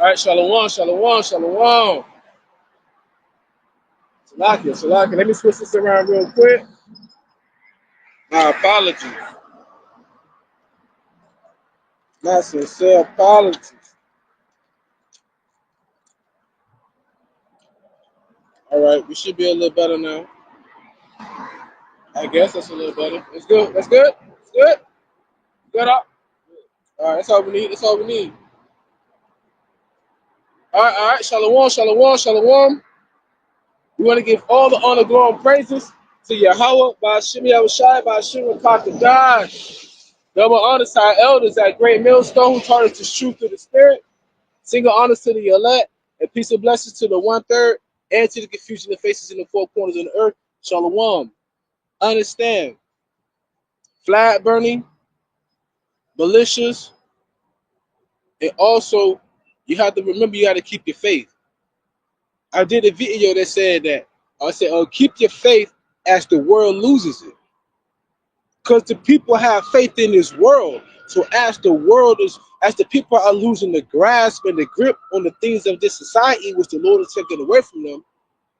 All right, shalom, shalom, shalom. Salakia, Salakia. Let me switch this around real quick. My apologies. My sincere apologies. All right, we should be a little better now. I guess that's a little better. That's good. That's good. That's good. Good up. All right, that's all we need. That's all we need. All right. Shalom, shalom, shalom. We want to give all the honor, glory, and praises to Yahawah, by Hashem, Yahawashi, by Hashem, QADASH. Double honors to our elders at Great Milestone who taught us the truth through the Spirit. Single honors to the elect, and peace and blessings to the 1/3, and to the confusion that faces in the four corners of the earth. Shalom. Understand. Flag burning, militias, and also you have to remember you got to keep your faith. I did a video that said that. I said, keep your faith as the world loses it. Because the people have faith in this world. So as the people are losing the grasp and the grip on the things of this society, which the Lord is taking away from them,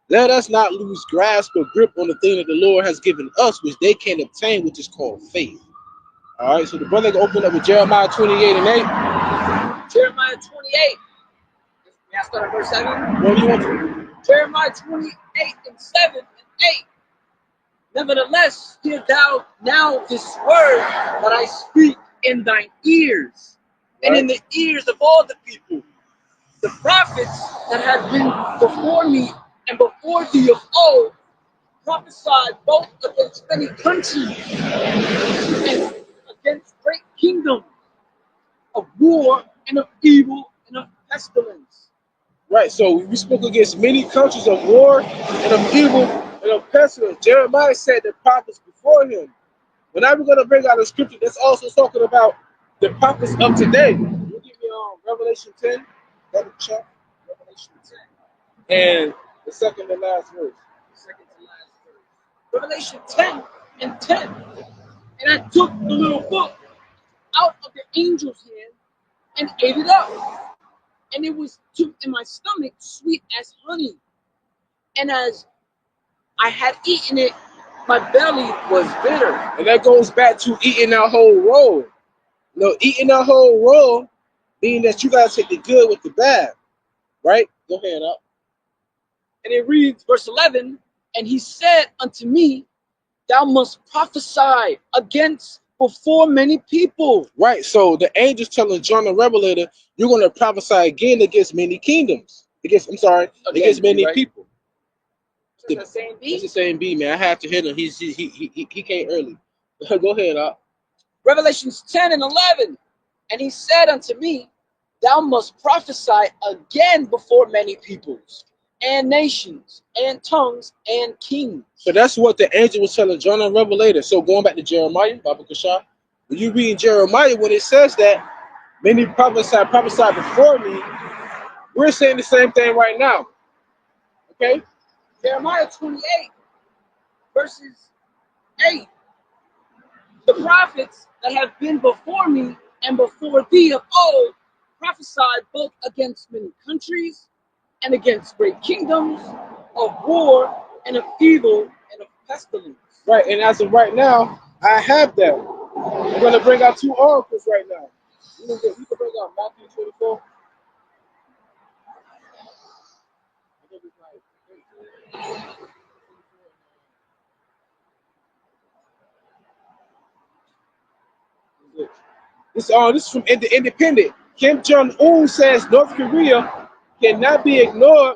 let us not lose grasp or grip on the thing that the Lord has given us, which they can't obtain, which is called faith. All right, so the brother can open up with Jeremiah 28 and 8. Jeremiah 28. May I start at verse 7? What do you want to? Jeremiah 28 and 7 and 8. Nevertheless, hear thou now this word that I speak in thine ears, and in the ears of all the people. The prophets that have been before me and before thee of old prophesied both against many countries and against great kingdoms, of war and of evil and of pestilence. Right, so we spoke against many countries of war and of evil and of pestilence. Jeremiah said the prophets before him. But now we're going to bring out a scripture that's also talking about the prophets of today. You give me Revelation 10, double check. Revelation 10. And the second to last verse. Second to last verse. Revelation 10 and 10. And I took the little book out of the angel's hand and ate it up. And it was in my stomach sweet as honey. And as I had eaten it, my belly was bitter. And that goes back to eating that whole roll. You know, eating that whole roll meaning that you got to take the good with the bad. Right? Go ahead up. And it reads, verse 11, and he said unto me, thou must prophesy against before many people. Right, so the angel's telling John the Revelator, you're going to prophesy again against many kingdoms. Against many people. Is the same B? It's the same B, man. I have to hit him. He came early. Go ahead, Op. Revelations 10 and 11. And he said unto me, thou must prophesy again before many peoples, and nations, and tongues, and kings. So that's what the angel was telling John the Revelator. So going back to Jeremiah, Baba Kasha, when you read Jeremiah, when it says that many prophesied before me, we're saying the same thing right now. Okay? Jeremiah 28, verses 8. The prophets that have been before me and before thee of old prophesied both against many countries and against great kingdoms, of war and of evil and of pestilence. Right, and as of right now, I have that. I'm going to bring out two oracles right now. You can bring out Matthew 24. This is from the Independent. Kim Jong-un says North Korea cannot be ignored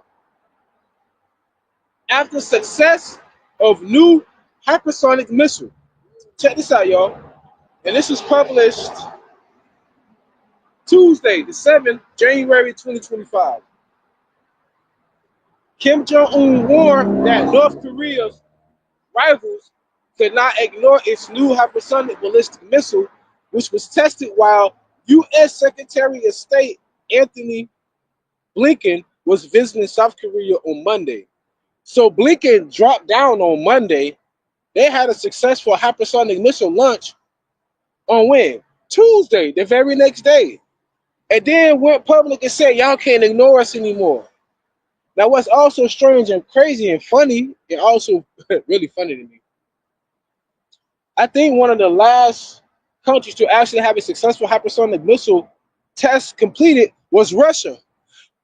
after success of new hypersonic missile. Check this out, y'all. And this was published Tuesday, the 7th, January 2025. Kim Jong-un warned that North Korea's rivals could not ignore its new hypersonic ballistic missile, which was tested while U.S. Secretary of State Anthony Blinken was visiting South Korea on Monday. So Blinken dropped down on Monday. They had a successful hypersonic missile launch on when? Tuesday, the very next day. and then went public and said, y'all can't ignore us anymore. Now, what's also strange and crazy and funny, and also really funny to me, I think one of the last countries to actually have a successful hypersonic missile test completed was Russia.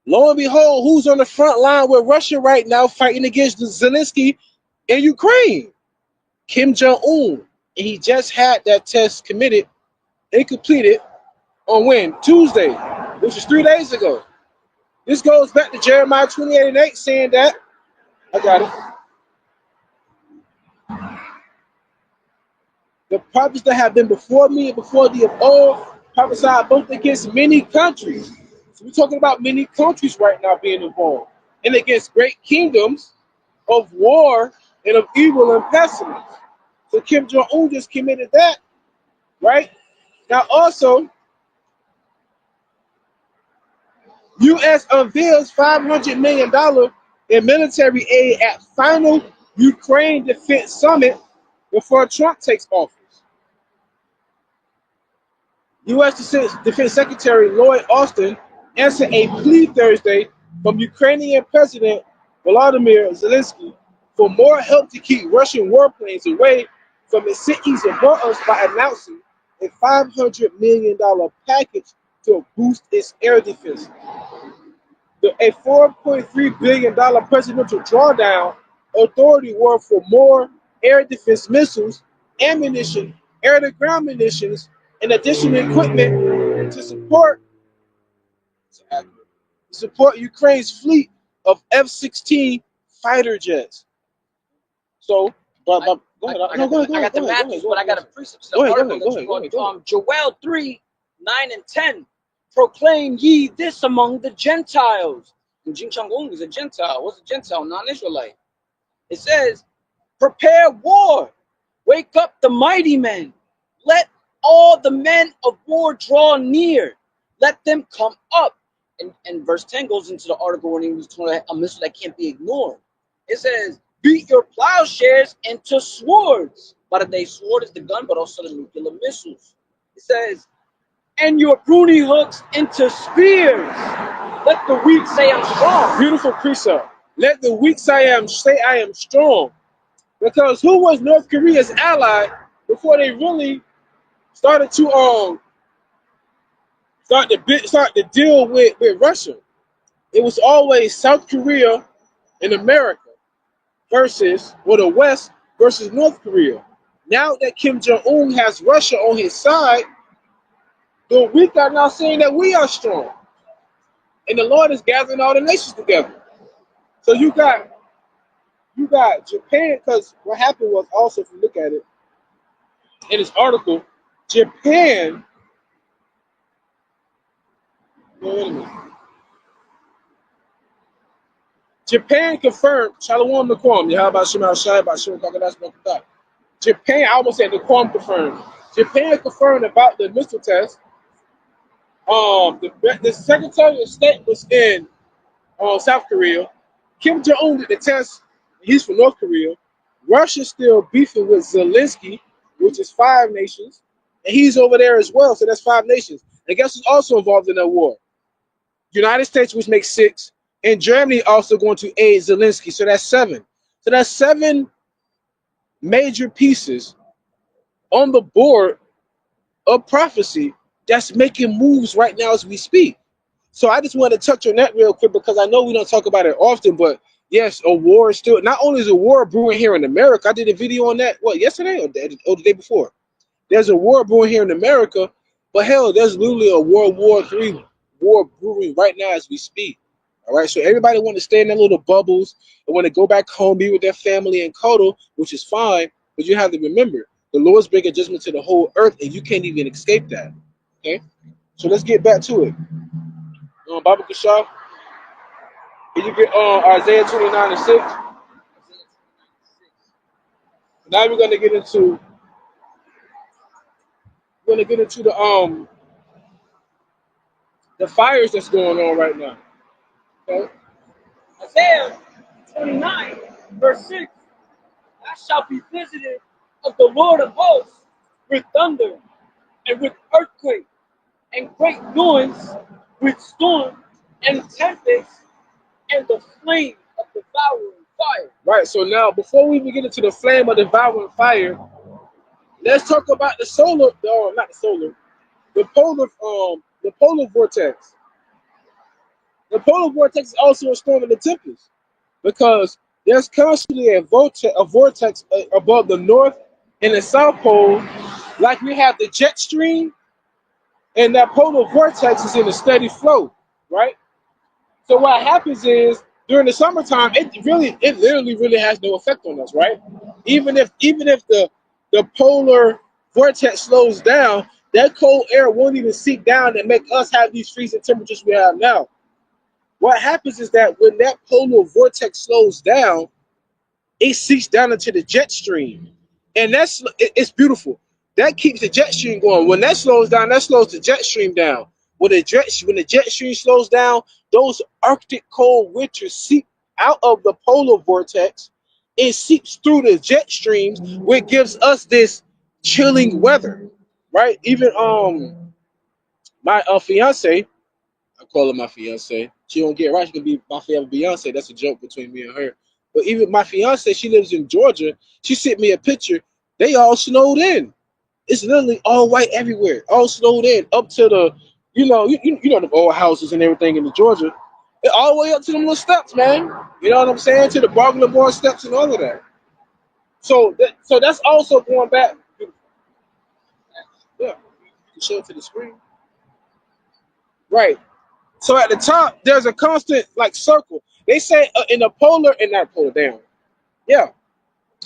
Lo and behold, who's on the front line with Russia right now fighting against Zelensky in Ukraine? Kim Jong-un. And he just had that test committed and completed on when? Tuesday, which is 3 days ago. This goes back to Jeremiah 28:8 saying that, I got it, the prophets that have been before me and before thee of old prophesied both against many countries. So we're talking about many countries right now being involved, and against great kingdoms of war and of evil and pestilence. So Kim Jong-un just committed that, right? Now also, U.S. unveils $500 million in military aid at final Ukraine defense summit before Trump takes office. U.S. Defense Secretary Lloyd Austin answered a plea Thursday from Ukrainian President Volodymyr Zelensky for more help to keep Russian warplanes away from its cities and borders by announcing a $500 million package to boost its air defense. A $4.3 billion presidential drawdown authority work for more air defense missiles, ammunition, air-to-ground munitions, and additional equipment to support Ukraine's fleet of F-16 fighter jets. So, go ahead. I got the Matthews, but I got a precept. Go ahead. Joel 3:9-10. Proclaim ye this among the Gentiles. And Jin Chang-un is a Gentile. What's a Gentile? Non-Israelite. It says, prepare war. Wake up the mighty men. Let all the men of war draw near. Let them come up. And verse 10 goes into the article when he was talking about a missile that can't be ignored. It says, beat your plowshares into swords. By the day, sword is the gun, but also the nuclear missiles. It says, and your pruning hooks into spears. Let the weak say I'm strong. Beautiful precept. Let the weak say I am strong. Because who was North Korea's ally before they really started to start to deal with Russia? It was always South Korea and America versus, or the West versus North Korea. Now that Kim Jong-un has Russia on his side, the weak are now saying that we are strong. And the Lord is gathering all the nations together. So you got Japan, because what happened was also, if you look at it, in this article, Japan, Japan confirmed, Shalom Naquam, YAHAWASHI, Bashim QADASH. Japan, I almost said Naquam confirmed. Japan confirmed about the missile test. The Secretary of State was in South Korea. Kim Jong-un did the test. He's from North Korea. Russia's still beefing with Zelensky, which is 5 nations. And he's over there as well, so that's 5 nations. And guess who's also involved in that war? United States, which makes 6. And Germany also going to aid Zelensky, so that's 7. So that's 7 major pieces on the board of prophecy that's making moves right now as we speak. So I just want to touch on that real quick because I know we don't talk about it often, but yes, a war is still, not only is a war brewing here in America, I did a video on that, yesterday or the day before? There's a war brewing here in America, but hell, there's literally a World War III war brewing right now as we speak. All right, so everybody want to stay in their little bubbles and want to go back home, be with their family and cuddle, which is fine, but you have to remember, the Lord's bringing judgment to the whole earth, and you can't even escape that. Okay, so let's get back to it. Baba Kashaf, can you get Isaiah 29:6? Now we're gonna get into the fires that's going on right now. Okay? Isaiah 29, verse 6. I shall be visited of the Lord of hosts with thunder and with earthquake and great noise with storm and tempest and the flame of devouring fire. Right. So now, before we even get into the flame of devouring fire, let's talk about the solar. No, not the solar. The polar vortex. The polar vortex is also a storm and a tempest because there's constantly a vortex above the north and the south pole, like we have the jet stream, and that polar vortex is in a steady flow, right? So what happens is during the summertime, it literally really has no effect on us, right? Even if the polar vortex slows down, that cold air won't even seep down and make us have these freezing temperatures we have now. What happens is that when that polar vortex slows down, it seeps down into the jet stream, and it's beautiful. That keeps the jet stream going. When that slows down, that slows the jet stream down. When the jet stream slows down, those Arctic cold winters seep out of the polar vortex. It seeps through the jet streams, which gives us this chilling weather, right? Even my fiance, I call her my fiance. She don't get right. She can be my forever Beyonce. That's a joke between me and her. But even my fiance, she lives in Georgia. She sent me a picture. They all snowed in. It's literally all white everywhere, all snowed in up to the, you know the old houses and everything in the Georgia, all the way up to them little steps, man. You know what I'm saying? To the Bargain Board steps and all of that. So that's also going back. Yeah, you can show it to the screen. Right. So at the top, there's a constant like circle. They say in the polar and not polar down. Yeah,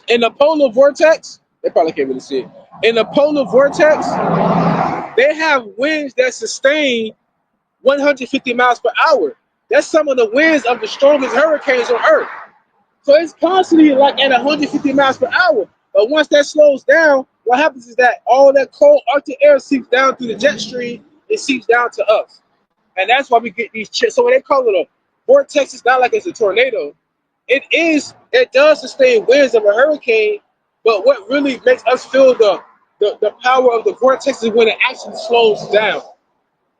in the polar vortex, they probably can't really see it. In the polar vortex, they have winds that sustain 150 miles per hour. That's some of the winds of the strongest hurricanes on Earth. So it's constantly like at 150 miles per hour. But once that slows down, what happens is that all that cold Arctic air seeps down through the jet stream. It seeps down to us. And that's why we get these chips. So when they call it a vortex, it's not like it's a tornado. It does sustain winds of a hurricane, but what really makes us feel the power of the vortex is when it actually slows down.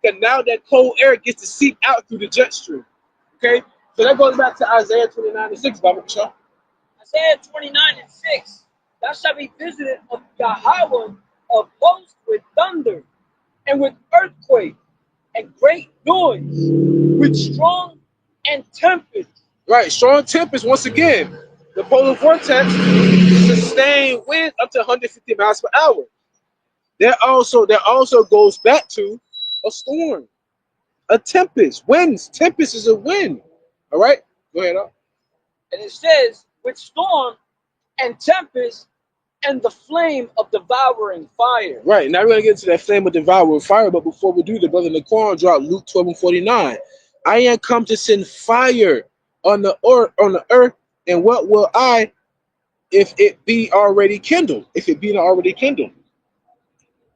Because now that cold air gets to seep out through the jet stream. Okay? So that goes back to Isaiah 29:6, Bible Shaw. Isaiah 29:6. Thou shalt be visited of YAHAWAH of hosts with thunder and with earthquake and great noise, with strong and tempest. Right, strong tempest once again. The polar vortex sustained wind up to 150 miles per hour. That also goes back to a storm, a tempest. Winds, tempest is a wind. All right, go ahead. And it says, with storm and tempest and the flame of devouring fire. Right, now we're going to get into that flame of devouring fire, but before we do, the brother Naquan dropped Luke 12:49. I am come to send fire on the earth, and what will I if it be already kindled? If it be not already kindled.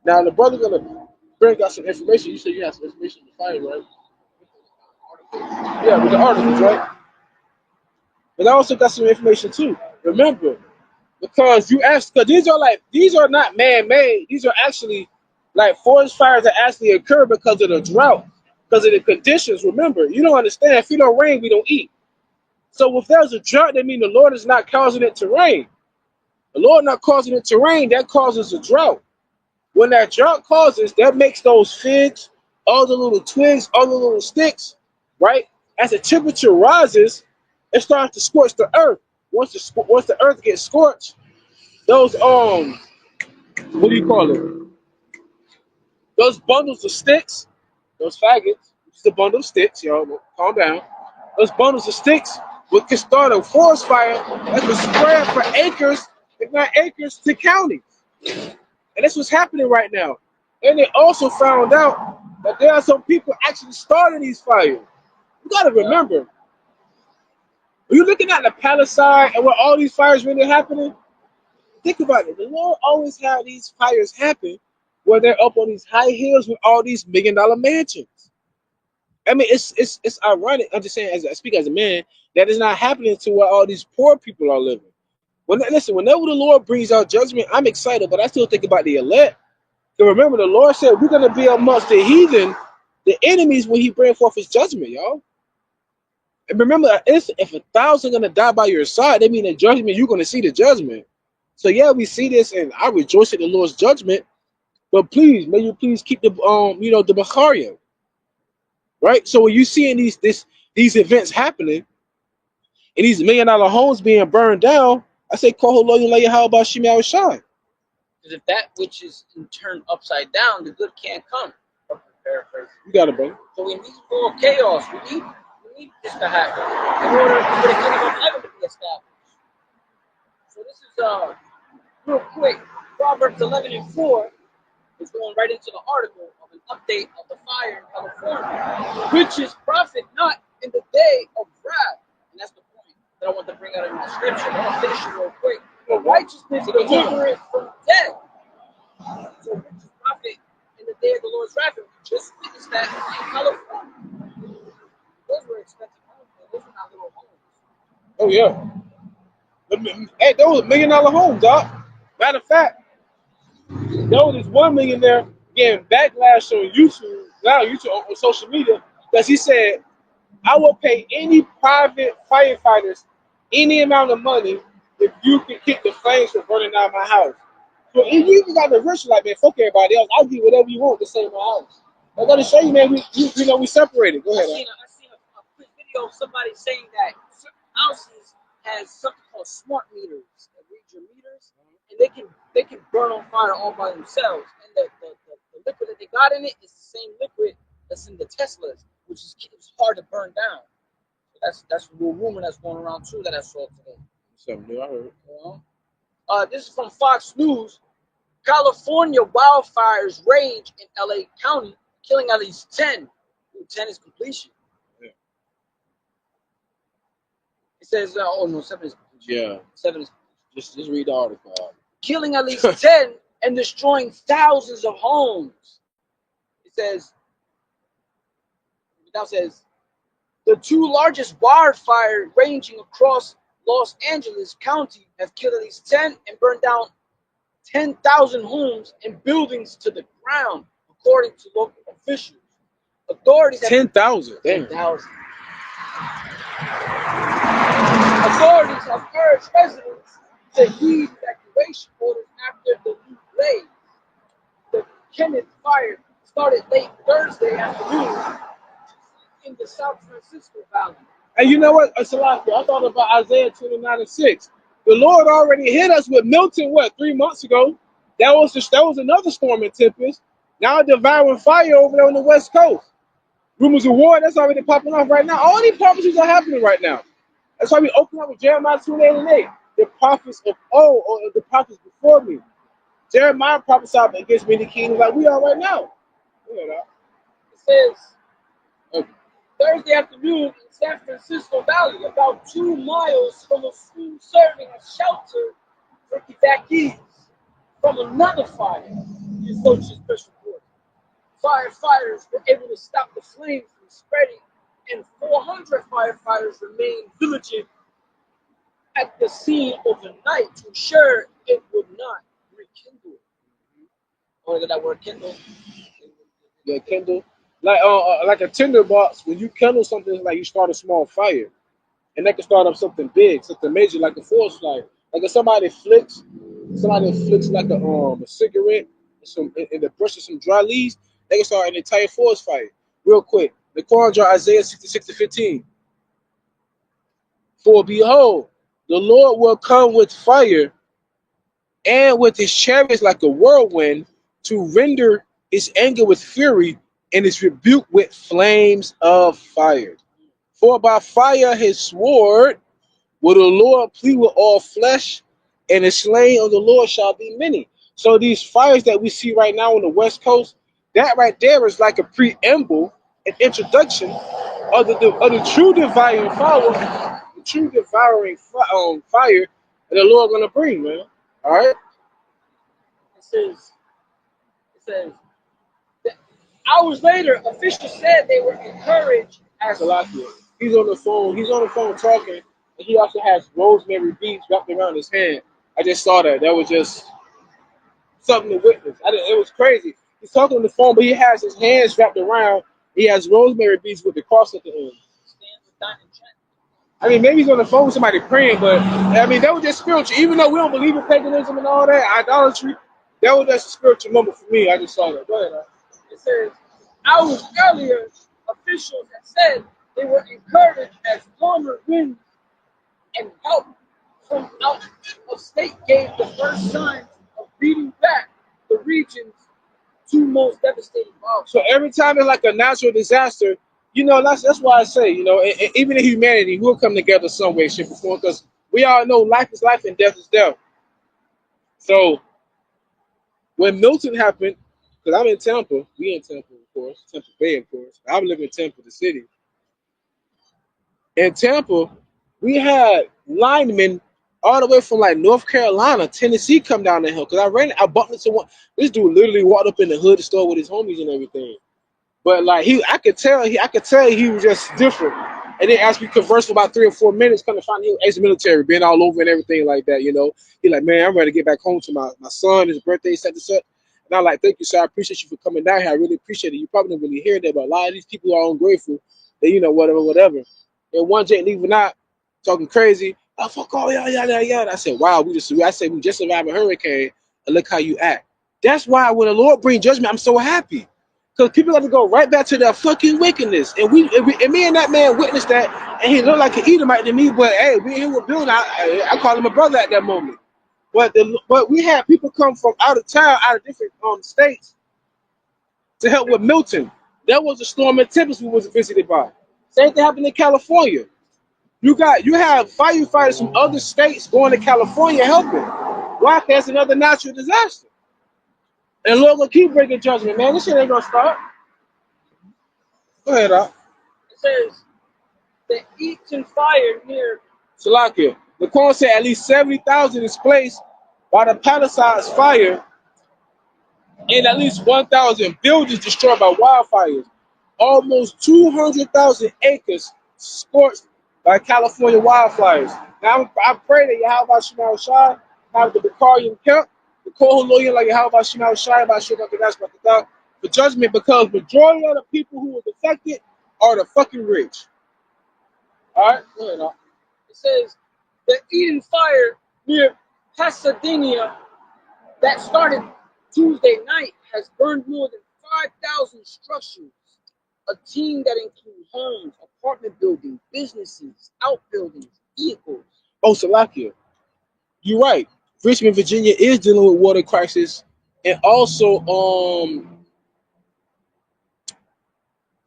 Now the brother's going to bring out some information. You said you have some information on the fire, right? Yeah, with the articles, right? But I also got some information too. Remember, because you asked, because these are not man-made. These are actually like forest fires that actually occur because of the drought, because of the conditions. Remember, you don't understand. If it don't rain, we don't eat. So if there's a drought, that means the Lord is not causing it to rain. The Lord not causing it to rain, that causes a drought. When that drought causes, that makes those figs, all the little twigs, all the little sticks, right? As the temperature rises, it starts to scorch the earth. Once the earth gets scorched, those what do you call it? Those bundles of sticks, those faggots, which is a bundle of sticks, y'all, calm down. Those bundles of sticks can start a forest fire that can spread for acres, if not acres, to counties. And that's what's happening right now. And they also found out that there are some people actually starting these fires. You got to remember, when you're looking at the Palestine and where all these fires really happening, think about it. The Lord always had these fires happen where they're up on these high hills with all these $1 million mansions. I mean, it's ironic. I'm just saying, as I speak as a man, that is not happening to where all these poor people are living. Listen, whenever the Lord brings out judgment, I'm excited, but I still think about the elect. So remember, the Lord said we're going to be amongst the heathen The enemies when he bring forth his judgment, y'all. And remember, if 1,000 gonna die by your side, that means the judgment, you're gonna see the judgment. So yeah, we see this, and I rejoice in the Lord's judgment. But please, may you please keep the the Macharia, right? So when you seeing these events happening and these $1,000,000 homes being burned down, I say, YAHAWASHI. Because if that which is in turn upside down, the good can't come. You got it, bro. So we need more chaos. We need this to happen in order for the kingdom of heaven to be established. So this is real quick. Proverbs 11:4 is going right into the article of an update of the fire in California. Riches profit not in the day of wrath. And that's the point that I want to bring out in my scripture. I want to finish it real quick. For righteousness delivereth from death. So riches profit in the day of the Lord's wrath. And we just witnessed that in California. Those were expensive homes. Those were not little homes. Oh yeah. Hey, those $1,000,000 homes, doc. Matter of fact, there was this one millionaire getting backlash on YouTube, now YouTube on social media, because he said, I will pay any private firefighters any amount of money if you can keep the flames from burning down my house. So if you even got the rich, like, man, fuck everybody else, I'll do whatever you want to save my house. I gotta show you, man, we separated. Go ahead. I seen a quick video of somebody saying that certain houses has something called smart meters that read your meters, and they can burn on fire all by themselves. And the liquid that they got in it is the same liquid that's in the Teslas, which is hard to burn down. So that's a little rumor that's going around too that I saw today. Something new, I heard. This is from Fox News. California wildfires rage in LA County, killing at least 10. 10 is completion. Yeah. It says, 7 is completion. Yeah. 7 is just read the article out. Killing at least 10 and destroying thousands of homes. It says, the two largest wildfires ranging across Los Angeles County have killed at least 10 and burned down 10,000 homes and buildings to the ground, according to local officials. Authorities 10,000. 10,000. Authorities have urged residents to heed evacuation orders after the new blaze. The Kenneth fire started late Thursday afternoon in the San Francisco Valley. And you know what, Salaki, I thought about Isaiah 29:6. The Lord already hit us with Milton, 3 months ago? That was another storm and tempest. Now devouring fire over there on the West Coast. Rumors of war, that's already popping off right now. All these prophecies are happening right now. That's why we open up with Jeremiah 2:8. The prophets of old, or the prophets before me. Jeremiah prophesied against many kings like we are right now. You know that. It says, Thursday afternoon in San Francisco Valley, about 2 miles from a school serving as shelter for evacuees from another fire, the Associated Press reported. Firefighters were able to stop the flames from spreading, and 400 firefighters remained vigilant at the scene overnight to ensure it would not rekindle. Oh, look at that word, kindle. Yeah, kindle. Like a tinderbox, when you kindle something, it's like you start a small fire. And that can start up something big, something major, like a forest fire. Like if somebody flicks like a cigarette and the brush of some dry leaves, they can start an entire forest fire. Real quick. The Quran draw Isaiah 66:15. For behold, the Lord will come with fire and with his chariots like a whirlwind to render his anger with fury and his rebuke with flames of fire. For by fire his sword will the Lord plead with all flesh, and the slain of the Lord shall be many. So these fires that we see right now on the West Coast, that right there is like a preamble, an introduction of the true devouring fire, fire that the Lord gonna bring, man. All right. It says that hours later, officials said they were encouraged as He's on the phone talking, and he also has rosemary beads wrapped around his hand. I just saw that. That was just something to witness. It was crazy. He's talking on the phone, but he has his hands wrapped around He has rosemary beads with the cross at the end. I mean, maybe he's on the phone with somebody praying, but I mean, that was just spiritual. Even though we don't believe in paganism and all that, idolatry, that was just a spiritual moment for me. I just saw that. Go ahead. It says, hours earlier, officials had said they were encouraged as warmer winds and help from out of state gave the first signs of beating back the region's two most devastating bombs. So every time it's like a natural disaster, you know, that's why I say, you know, even in humanity, we'll come together some way, shape, or form, because we all know life is life and death is death. So when Milton happened, because I'm in Tampa, we in Tampa, of course, Tampa Bay, of course. I live in Tampa, the city. In Tampa, we had linemen all the way from like North Carolina, Tennessee come down the hill. Because I bumped into one. This dude literally walked up in the hood store with his homies and everything. But like I could tell he was just different. And then as we conversed for about 3 or 4 minutes, come to find he was ex-military, being all over and everything like that, you know. He like, man, I'm ready to get back home to my son, his birthday, set this up. And I'm like, thank you, sir. I appreciate you for coming down here. I really appreciate it. You probably didn't really hear that, but a lot of these people are ungrateful. That, you know, whatever. And one Jake leaving out, talking crazy. Oh, fuck all y'all, yada. I said, wow, we just survived a hurricane, and look how you act. That's why when the Lord brings judgment, I'm so happy. Because people have to go right back to their fucking wickedness. And me and that man witnessed that, and he looked like an Edomite to me, but hey, we here with Bill. I call him a brother at that moment. But we had people come from out of town, out of different states, to help with Milton. That was a storm and tempest we was visited by. Same thing happened in California. You have firefighters from other states going to California helping. Why? That's another natural disaster. And Lord will keep bringing judgment, man. This shit ain't gonna stop. Go ahead, Doc. It says the Eaton fire near Salakia. The call said at least 70,000 is displaced by the Palisades fire, and at least 1,000 buildings destroyed by wildfires. Almost 200,000 acres scorched by California wildfires. Now I pray that YAHAWASHI have the Bakarian kept, the Koholoyan like YAHAWASHI by QADASH for judgment, because majority of the people who were affected are the fucking rich. Alright, go ahead. It says the Eden fire near Pasadena that started Tuesday night has burned more than 5,000 structures. A team that includes homes, apartment buildings, businesses, outbuildings, vehicles. Oh, Salakia, you're right. Richmond, Virginia is dealing with water crisis, and also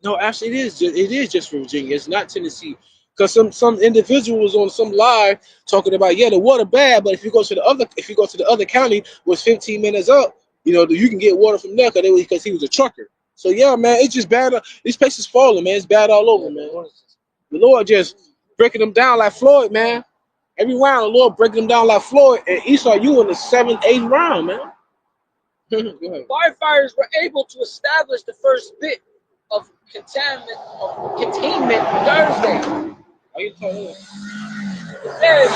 no, actually it is just for Virginia. It's not Tennessee, because some individuals on some live talking about, yeah, the water bad, but if you go to the other county was 15 minutes up, you know, you can get water from there because he was a trucker. So yeah, man, it's just bad. These places falling, man. It's bad all over, man. The Lord just breaking them down like Floyd, man. Every round, the Lord breaking them down like Floyd, and ESAU in the 7th, 8th round, man. Firefighters were able to establish the first bit of containment Thursday. How you telling It says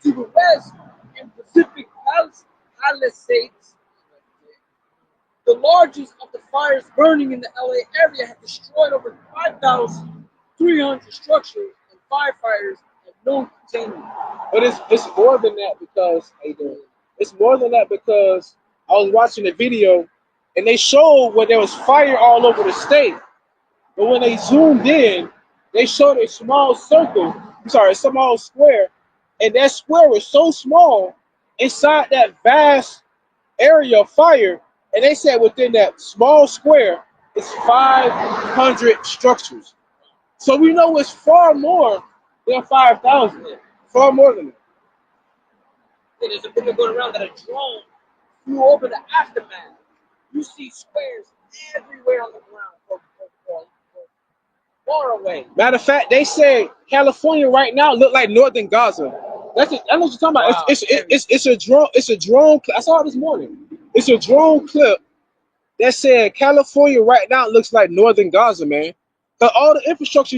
to the west in Pacific Palisades, the largest of the fires burning in the LA area have destroyed over 5,300 structures, and firefighters have no containment. But it's more than that, because it's more than that because I was watching a video and they showed where there was fire all over the state. But when they zoomed in, they showed a small small square, and that square was so small inside that vast area of fire, and they said within that small square it's 500 structures. So we know it's far more than 5,000. Far more than that. There's a video going around that a drone flew over the aftermath. You see squares everywhere on the ground, far away. Matter of fact, they say California right now look like northern Gaza. I know what you're talking about. Wow. It's a drone. It's a drone. I saw it this morning. It's a drone clip that said California right now looks like northern Gaza, man. But all the infrastructure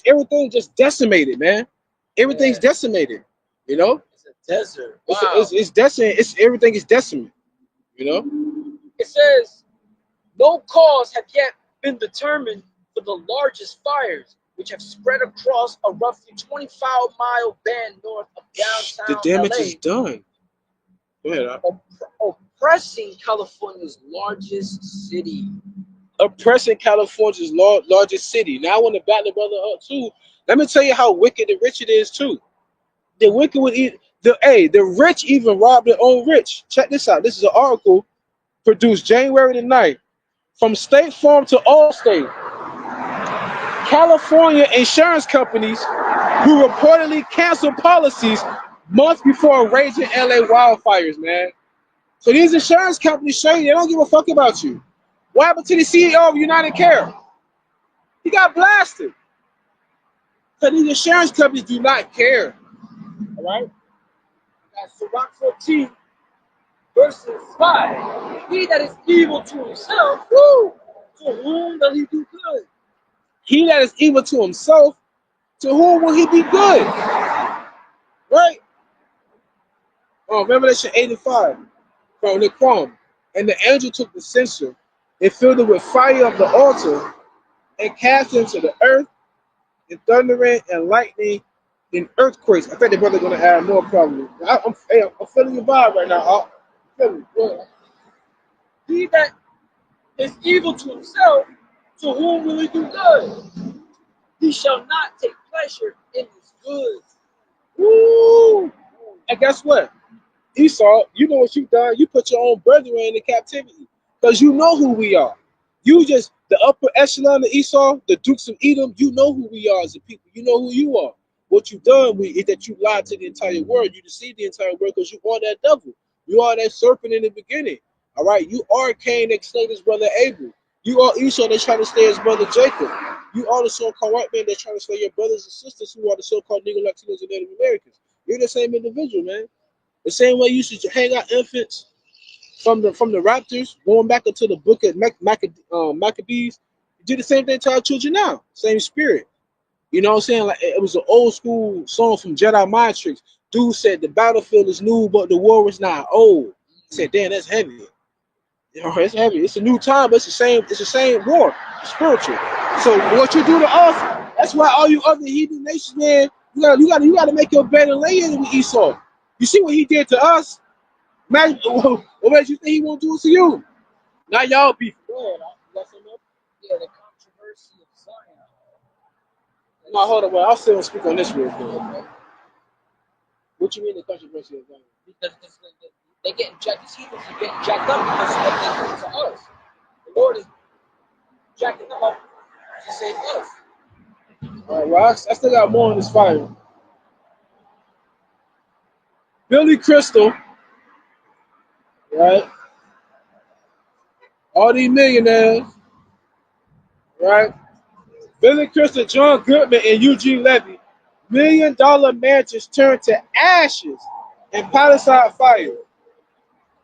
everything just decimated, man. Everything's decimated. You know. It's a desert. Wow. It's decimated. Everything is decimated. You know. It says No cause have yet been determined for the largest fires, which have spread across a roughly 25-mile band north of downtown The damage LA, is done. Go ahead. oppressing California's largest city. Oppressing California's largest city. Now I want to back the brother up too. Let me tell you how wicked the rich it is too. The wicked would eat the rich even rob their own rich. Check this out. This is an article produced January the 9th from State Farm to Allstate. California insurance companies who reportedly canceled policies months before raging LA wildfires, man. So these insurance companies show you they don't give a fuck about you. What happened to the CEO of United Care? He got blasted. So these insurance companies do not care. All right? That's Sirach 14, verses 5. He that is evil to himself, to whom will he do good? He that is evil to himself, to whom will he be good? Right? Revelation 85 from the Quam. And the angel took the censer and filled it with fire of the altar and cast it into the earth, and thundering and lightning and earthquakes. I think the brother going to add more probably. I'm feeling your vibe right now. He that is evil to himself, to whom will he do good? He shall not take pleasure in his goods. Woo! And guess what? Esau, you know what you've done? You put your own brethren into captivity because you know who we are. You just, the upper echelon of Esau, the Dukes of Edom, you know who we are as a people. You know who you are. What you've done is that you lied to the entire world. You deceived the entire world because you are that devil. You are that serpent in the beginning. All right? You are Cain that slayed his brother Abel. You are Esau that's trying to slay his brother Jacob. You are the so-called white man that's trying to slay your brothers and sisters who are the so-called Negro, Latinos, and Native Americans. You're the same individual, man. The same way you used to hang out infants from the Raptors, going back into the book of Maccabees, you do the same thing to our children now. Same spirit. You know what I'm saying? Like it was an old school song from Jedi Mind Tricks. Dude said the battlefield is new, but the war is not old. I said, damn, that's heavy. You know, it's heavy. It's a new time, but it's the same war. It's spiritual. So what you do to us, that's why all you other heathen nations, man, you gotta make your bed and lay in it with Esau. You see what he did to us? Man, what makes you think he won't do it to you? Now y'all beef. Go ahead. Yeah, the controversy of Zion. No, hold on. Well, I'll still speak on this real quick. What you mean the controversy of Zion? Because they getting jacked. These heathens are getting jacked up because of what they do to us. The Lord is jacking them up to save us. All right, well, I still got more on this fire. Billy Crystal, right? All these millionaires, right? Billy Crystal, John Goodman, and Eugene Levy, $1 million mansions turned to ashes in Palisade fire.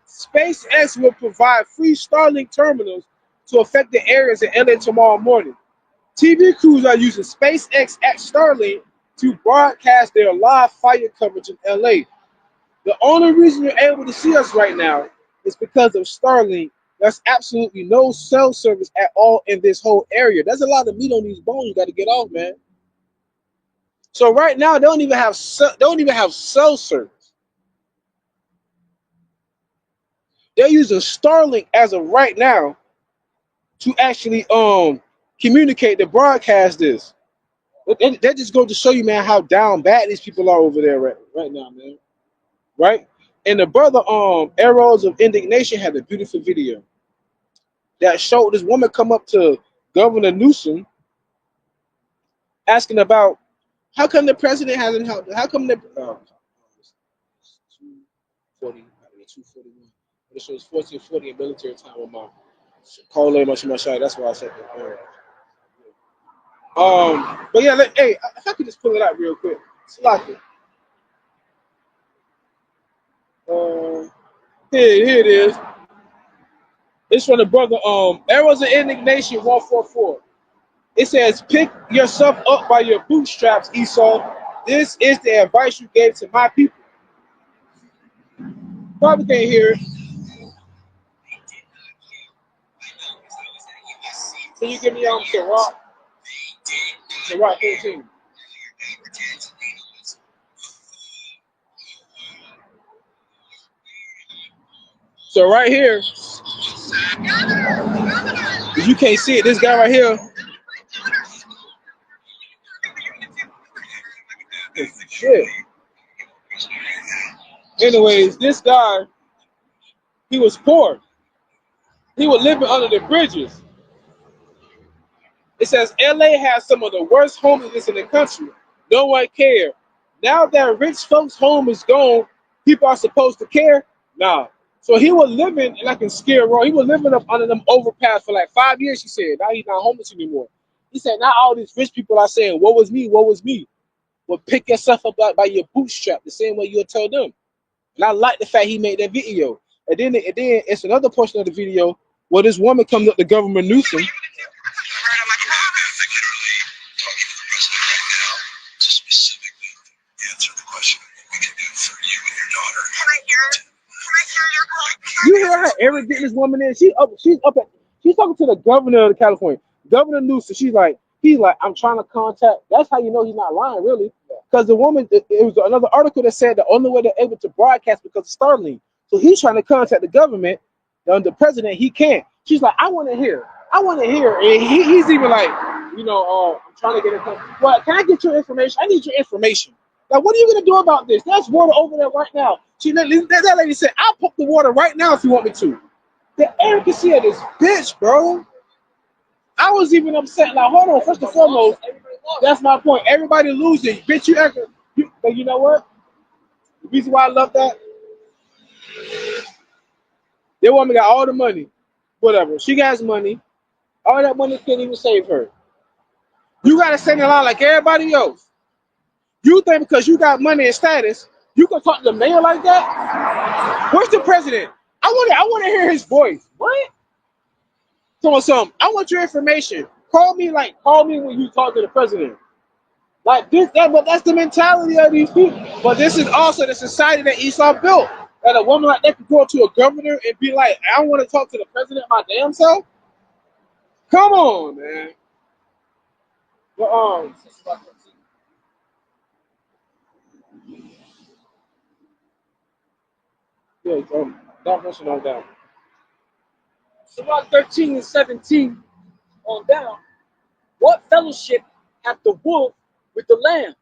SpaceX will provide free Starlink terminals to affected areas in LA tomorrow morning. TV crews are using SpaceX at Starlink to broadcast their live fire coverage in LA. The only reason you're able to see us right now is because of Starlink. There's absolutely no cell service at all in this whole area. There's a lot of meat on these bones you got to get off, man. So right now they don't even have cell service. They're using Starlink as of right now to actually communicate to broadcast this. That just goes to show you, man, how down bad these people are over there right now, man. Right? And the brother Arrows of Indignation had a beautiful video that showed this woman come up to Governor Newsom asking about how come the president hasn't helped, how come the 240, 241. It shows 1440 in military time with my call lay much shy. That's why I said that. But yeah, hey, if I could just pull it out real quick. Slack it. Here it is. It's from the brother Arrows of Indignation 144. It says, pick yourself up by your bootstraps, Esau. This is the advice you gave to my people. Probably can't hear it. Can you give me Sirach 13? So right here, you can't see it. This guy right here. Shit. Anyways, this guy, he was poor. He was living under the bridges. It says LA has some of the worst homelessness in the country. No one cared. Now that rich folks' home is gone, people are supposed to care? Nah. So he was living like in Skid Row. He was living up under them overpass for like 5 years, he said. Now he's not homeless anymore. He said, now all these rich people are saying, what was me, what was me? Well, pick yourself up by your bootstrap the same way you'll tell them. And I like the fact he made that video. And then it's another portion of the video where this woman comes up to Governor Newsom. You hear how arrogant this woman is? She's talking to the governor of California, Governor Newsom. He's like, I'm trying to contact. That's how you know he's not lying, really, because the woman. It was another article that said the only way they're able to broadcast because of Starlink. So he's trying to contact the government, the president. He can't. She's like, I want to hear, and he's even like, I'm trying to get it. Well, can I get your information? I need your information. Like, what are you gonna do about this? There's water over there right now. That lady said, I'll pump the water right now if you want me to. The arrogancy of this bitch, bro. I was even upset. Like, hold on. First and foremost, that's my point. Everybody losing. Bitch, but you know what? The reason why I love that, that woman got all the money. Whatever. She got money. All that money can't even save her. You got to stand in line like everybody else. You think because you got money and status, you can talk to the mayor like that? Where's the president? I want to hear his voice. What? So I want your information. Call me when you talk to the president. Like this, but that's the mentality of these people. But this is also the society that Esau built. That a woman like that could go to a governor and be like, I don't want to talk to the president my damn self. Come on, man. But, yeah, that mention on down. Sirach 13 and 17 on down. What fellowship hath the wolf with the lamb?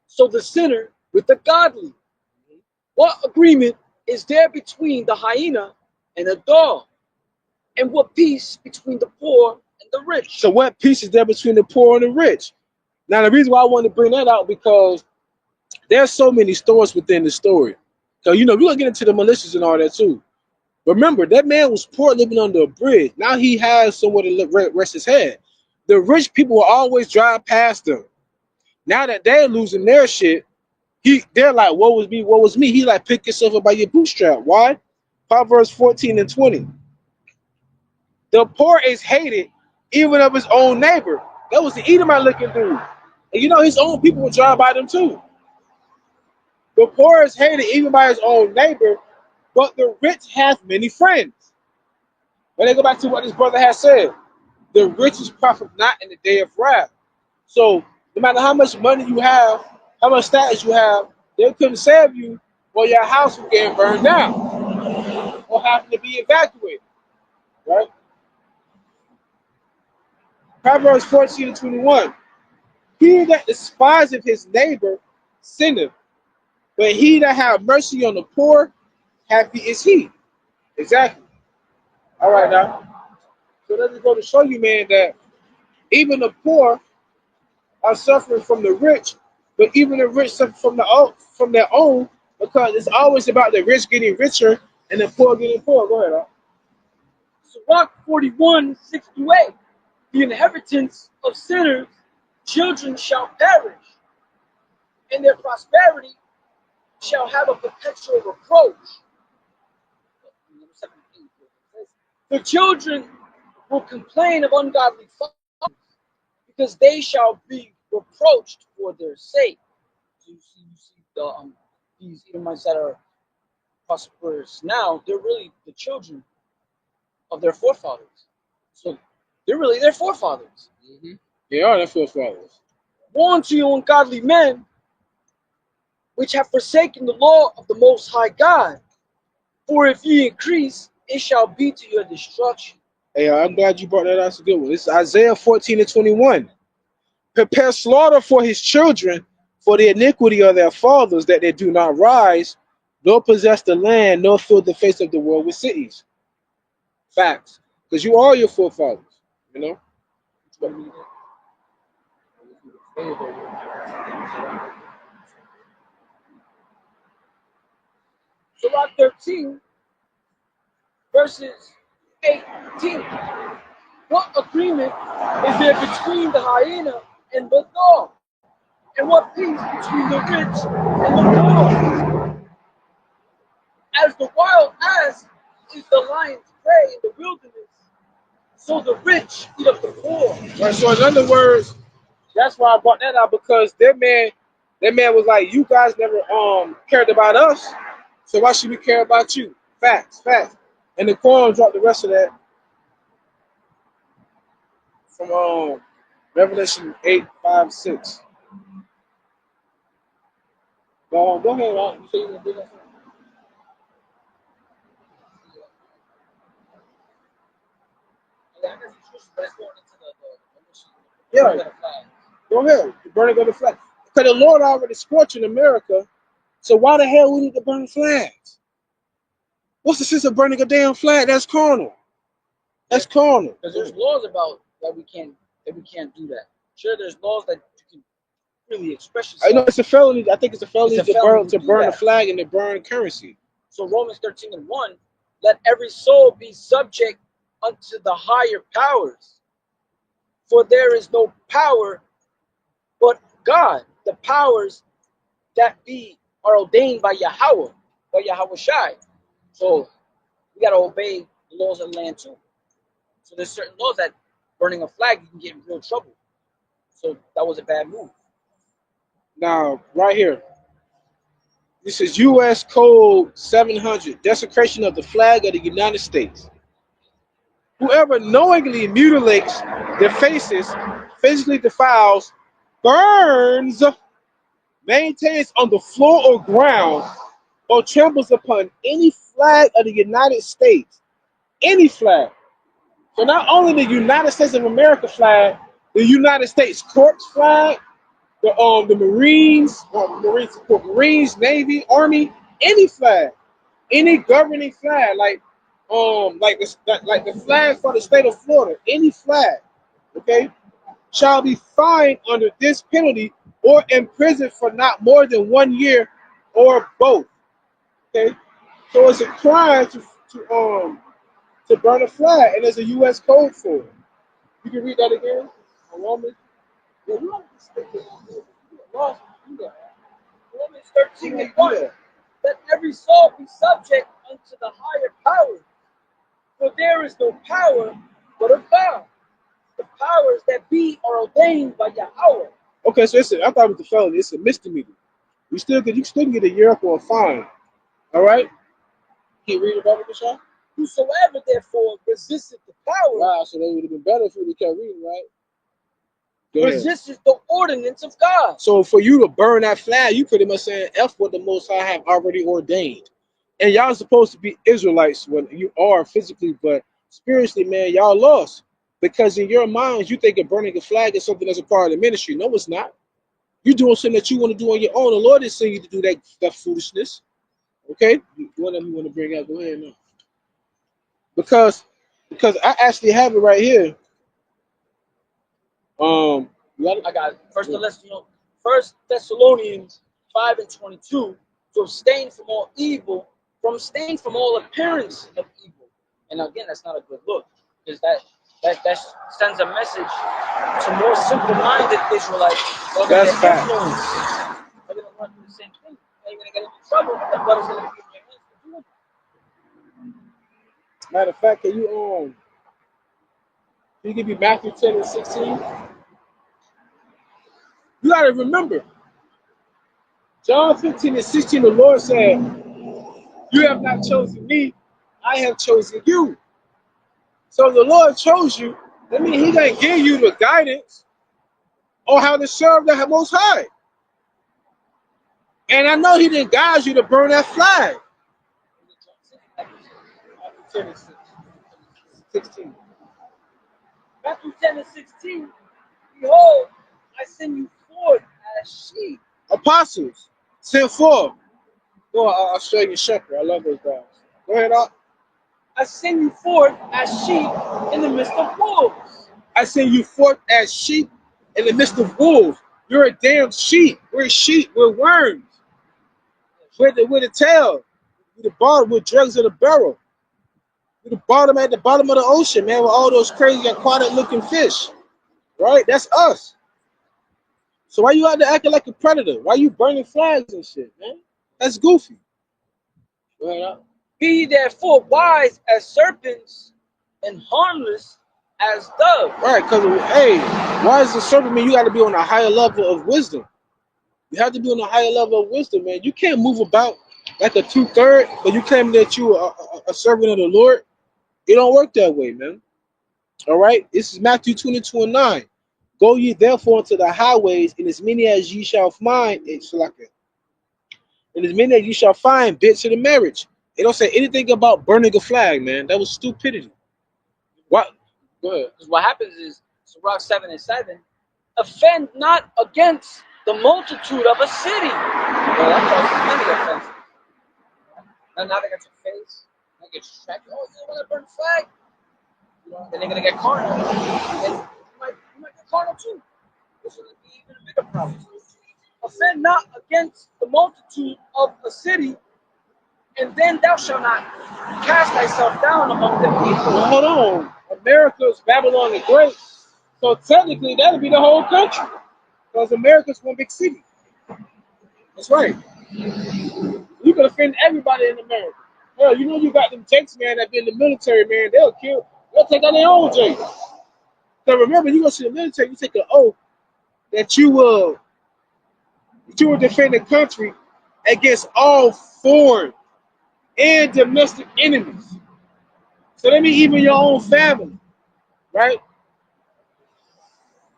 So the sinner with the godly. What agreement is there between the hyena and the dog? And what peace between the poor and the rich? So what peace is there between the poor and the rich? Now the reason why I wanted to bring that out because there's so many stories within the story. So we're gonna get into the militias and all that too. Remember, that man was poor living under a bridge. Now he has somewhere to rest his head. The rich people will always drive past them. Now that they're losing their shit, they're like, what was me, what was me? He like, pick yourself up by your bootstrap. Why? Proverbs 14 and 20. The poor is hated even of his own neighbor. That was the Edomite looking dude. And his own people would drive by them too. The poor is hated even by his own neighbor, but the rich have many friends. When they go back to what this brother has said, the rich is profit not in the day of wrath. So no matter how much money you have, how much status you have, they couldn't save you or your house was getting burned down or having to be evacuated. Right? Proverbs 14 and 21. He that despiseth his neighbor sinneth, but he that have mercy on the poor, happy is he. Exactly. All right now. So let's go to show you, man, that even the poor are suffering from the rich, but even the rich suffer from their own, because it's always about the rich getting richer and the poor getting poor. Go ahead, Sirach 41, 6-8. The inheritance of sinners, children shall perish, and their prosperity shall have a perpetual reproach. The children will complain of ungodly fathers, because they shall be reproached for their sake. So you see these Edomites that are prosperous now, they're really the children of their forefathers. So They're really their forefathers. Mm-hmm. They are their forefathers. Woe unto you, ungodly men, which have forsaken the law of the Most High God. For if ye increase, it shall be to your destruction. Hey, I'm glad you brought that out. That's a good one. This is Isaiah 14:21. Prepare slaughter for his children, for the iniquity of their fathers, that they do not rise, nor possess the land, nor fill the face of the world with cities. Facts. Because you are your forefathers, you know? Surah 13, verses 18. What agreement is there between the hyena and the dog? And what peace between the rich and the poor? As the wild ass is the lion's prey in the wilderness, so the rich eat up the poor. Right, so in other words, that's why I brought that out, because that man was like, you guys never cared about us, so why should we care about you? Facts, facts. And the Quran dropped the rest of that from Revelation 8:5-6. Go ahead, Ron. You say you gonna do that? Yeah, go ahead. The burning of the flag. Because the Lord already scorching America, so why the hell we need to burn flags? What's the sense of burning a damn flag? That's carnal. That's carnal. Because there's laws about that we can't do that. Sure, there's laws that you can really express yourself. I know it's a felony. I think it's a felony to burn a flag and to burn currency. So Romans 13:1, let every soul be subject unto the higher powers. For there is no power but God. The powers that be are ordained by YAHAWAH, by YAHAWASHI. So we got to obey the laws of the land too. So there's certain laws that burning a flag, you can get in real trouble. So that was a bad move. Now, right here, this is U.S. Code 700, desecration of the flag of the United States. Whoever knowingly mutilates their faces, physically defiles, burns, maintains on the floor or ground, or tramples upon any flag of the United States, any flag. So not only the United States of America flag, the United States Corps flag, the Marines, Navy, Army, any flag, any governing flag, like the flag for the state of Florida, any flag, okay, shall be fined under this penalty or imprisoned for not more than 1 year or both. Okay, so it's a crime to burn a flag, and there's a U.S. code for it. You can read that again. A woman. Yeah, you don't Romans 13:1, let every soul be subject unto the higher powers. For there is no power but of God. The powers that be are ordained by Yahweh. Okay, so I thought it was the felony. It's a misdemeanor. You still can get a year or a fine. All right. Can you read about it, Michelle? Whosoever therefore resisteth the power. Wow, so that would have been better if we kept reading, right? Resisteth the ordinance of God. So for you to burn that flag, you pretty much saying F what the Most High have already ordained. And y'all supposed to be Israelites when you are physically, but spiritually, man, y'all lost. Because in your minds, you think of burning a flag is something that's a part of the ministry. No, it's not. You're doing something that you want to do on your own. The Lord didn't send you to do that foolishness. Okay? One of them you want to bring out, go ahead now. Because I actually have it right here. I got it. First Thessalonians 5:22, to abstain from all evil, abstain from all appearance of evil. And again, that's not a good look, because that sends a message to more simple-minded Israelites. That's fact. They're going to run through the same thing. They're going to get into trouble. That brother's going to be in your hands for doing it. Matter of fact, can you give me Matthew 10:16? You gotta remember, John 15:16, the Lord said, you have not chosen me, I have chosen you. So the Lord chose you, That means he didn't give you the guidance on how to serve the Most High. And I know he didn't guide you to burn that flag. 16. Matthew 10:16. Behold, I send you forth as sheep. Apostles, sent forth. Go, Australian Shepherd. I love those guys. Go ahead, Op. I send you forth as sheep in the midst of wolves. I send you forth as sheep in the midst of wolves. You're a damn sheep. We're sheep. We're worms. We're the tail. We're the bottom. We're drugs in the barrel. We're the bottom at the bottom of the ocean, man, with all those crazy aquatic looking fish. Right? That's us. So why you out there acting like a predator? Why you burning flags and shit, man? That's goofy. Go ahead, Op. Be ye therefore wise as serpents and harmless as doves. Right, because, hey, why is the serpent mean you got to be on a higher level of wisdom? You have to be on a higher level of wisdom, man. You can't move about like a 2/3, but you claim that you are a servant of the Lord. It don't work that way, man. All right? This is Matthew 22:9. Go ye therefore into the highways, and as many as ye shall find, and as many as you shall find bits of the marriage. It don't say anything about burning a flag, man. That was stupidity. What? Go ahead. Because what happens is, Sirach 7:7, offend not against the multitude of a city. Well, that causes many offenses. And now they got your face, they get distracted. Oh, you want to burn the flag? You know, then they're gonna get carnal. And you might get carnal too. Which will be even a bigger problem. Offend not against the multitude of a city, and then thou shalt not cast thyself down among the people. Well, hold on. America's Babylon the Great. So technically, that would be the whole country. Because America's one big city. That's right. You can offend everybody in America. Hell, you know you got them Jakes, man, that be in the military, man. They'll take out their own Jakes. So remember, you go to the military, you take an oath that you will defend the country against all foreign and domestic enemies. So that means even your own family, right?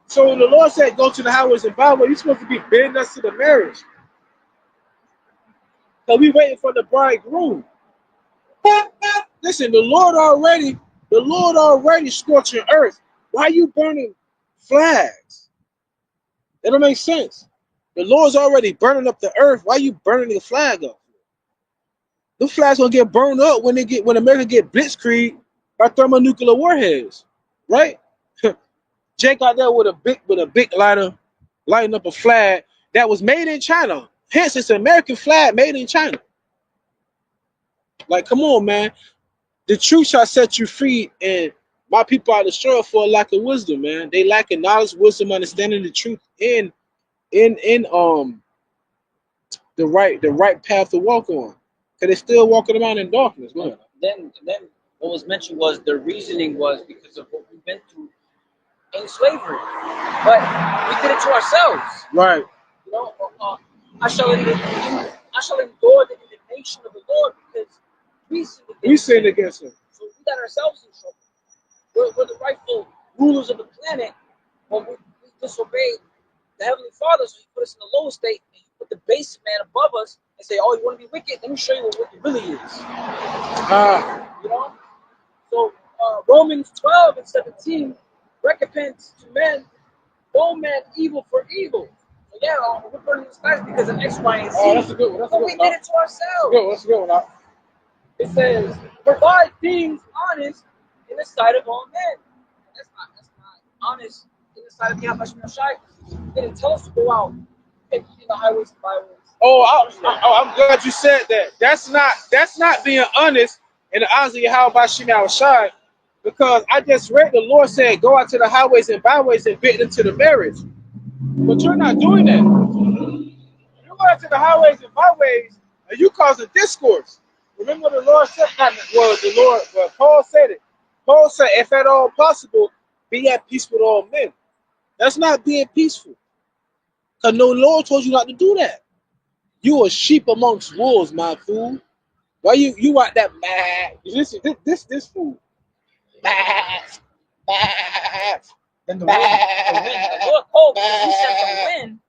So when the Lord said, go to the highways and byways, you're supposed to be bidding us to the marriage. So we waiting for the bridegroom. Listen, the Lord already scorching earth. Why are you burning flags? That don't make sense. The Lord's already burning up the earth. Why are you burning the flag up? The flag's gonna get burned up when America get blitzkrieg by thermonuclear warheads, right? Jake out there with a big lighter, lighting up a flag that was made in China. Hence, it's an American flag made in China. Like, come on, man. The truth shall set you free, and my people are destroyed for a lack of wisdom, man. They lack knowledge, wisdom, understanding the truth in the right path to walk on. Cause they're still walking around in darkness. Go ahead. Then what was mentioned was the reasoning was because of what we've been through in slavery, but we did it to ourselves. Right. You know, I shall endure the indignation of the Lord because we sinned against him. So we got ourselves in trouble. We're the rightful rulers of the planet when we disobeyed the Heavenly Father, so he put us in the lower state and he put the base man above us and say, oh, you want to be wicked? Let me show you what wicked really is. You know? So Romans 12:17, recompense to men, no man evil for evil. So yeah, we're burning the skies because of X, Y, and Z. Oh, that's a good one. But we did it to ourselves. That's a good one. It says, provide things honest in the sight of all men. That's not honest in the sight of YAHAWASHI. He didn't tell us to go out in the highways and byways. Oh, I'm glad you said that. That's not being honest in the eyes of YAHAWASHI, because I just read the Lord said, go out to the highways and byways and bid them to the marriage. But you're not doing that. You're going to the highways and byways and you causing discourse. Remember the Lord said, Paul said it. Paul said, if at all possible, be at peace with all men. That's not being peaceful. Because no Lord told you not to do that. You are sheep amongst wolves, my fool. Why you out that mad? This fool. Mad. Then the Lord called because he sent the wind,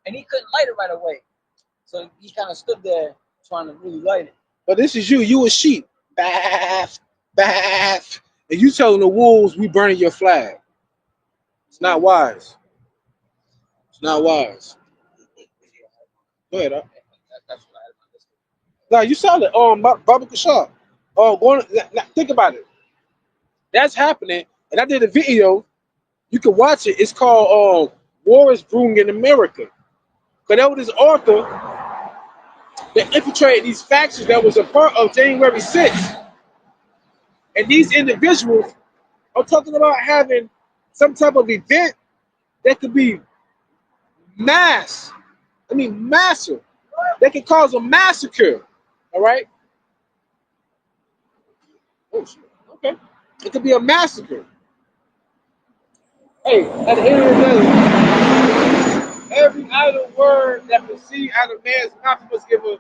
and he couldn't light it right away. So he kind of stood there trying to really light it. But this is you. You a sheep. Bath, bath. And you telling the wolves we burning your flag. It's not wise. It's not wise. Go ahead, huh? That's what I had on this. Now you saw it. Baba Kashab. Think about it. That's happening, and I did a video. You can watch it. It's called "War is Brewing in America." But that was this author that infiltrated these factions that was a part of January 6th. And these individuals are talking about having some type of event that could be massive. That can cause a massacre. All right? Oh, shit. Okay. It could be a massacre. Hey, at the end of the day, every idle word that proceeds out of man's mouth must give an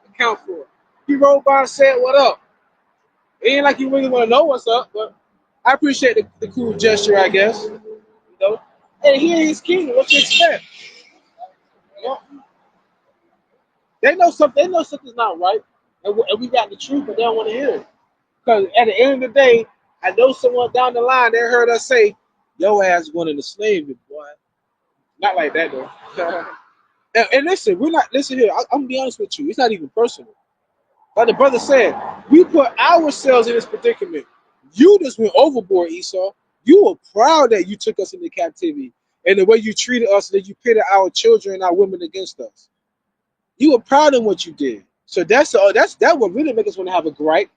account for it. He rolled by and said, "What up?" It ain't like you really want to know what's up, but I appreciate the cool gesture, I guess. You know? Hey, he ain't his king. What you expect? You know? They know something. They know something's not right, and we got the truth, but they don't want to hear it. Because at the end of the day, I know someone down the line they heard us say, "Your ass going into slavery, boy." Not like that though. And listen, we're not. Listen here. I'm gonna be honest with you. It's not even personal. Like the brother said, we put ourselves in this predicament. You just went overboard, Esau. You were proud that you took us into captivity and the way you treated us, that you pitted our children and our women against us. You were proud of what you did. So that what really makes us want to have a gripe,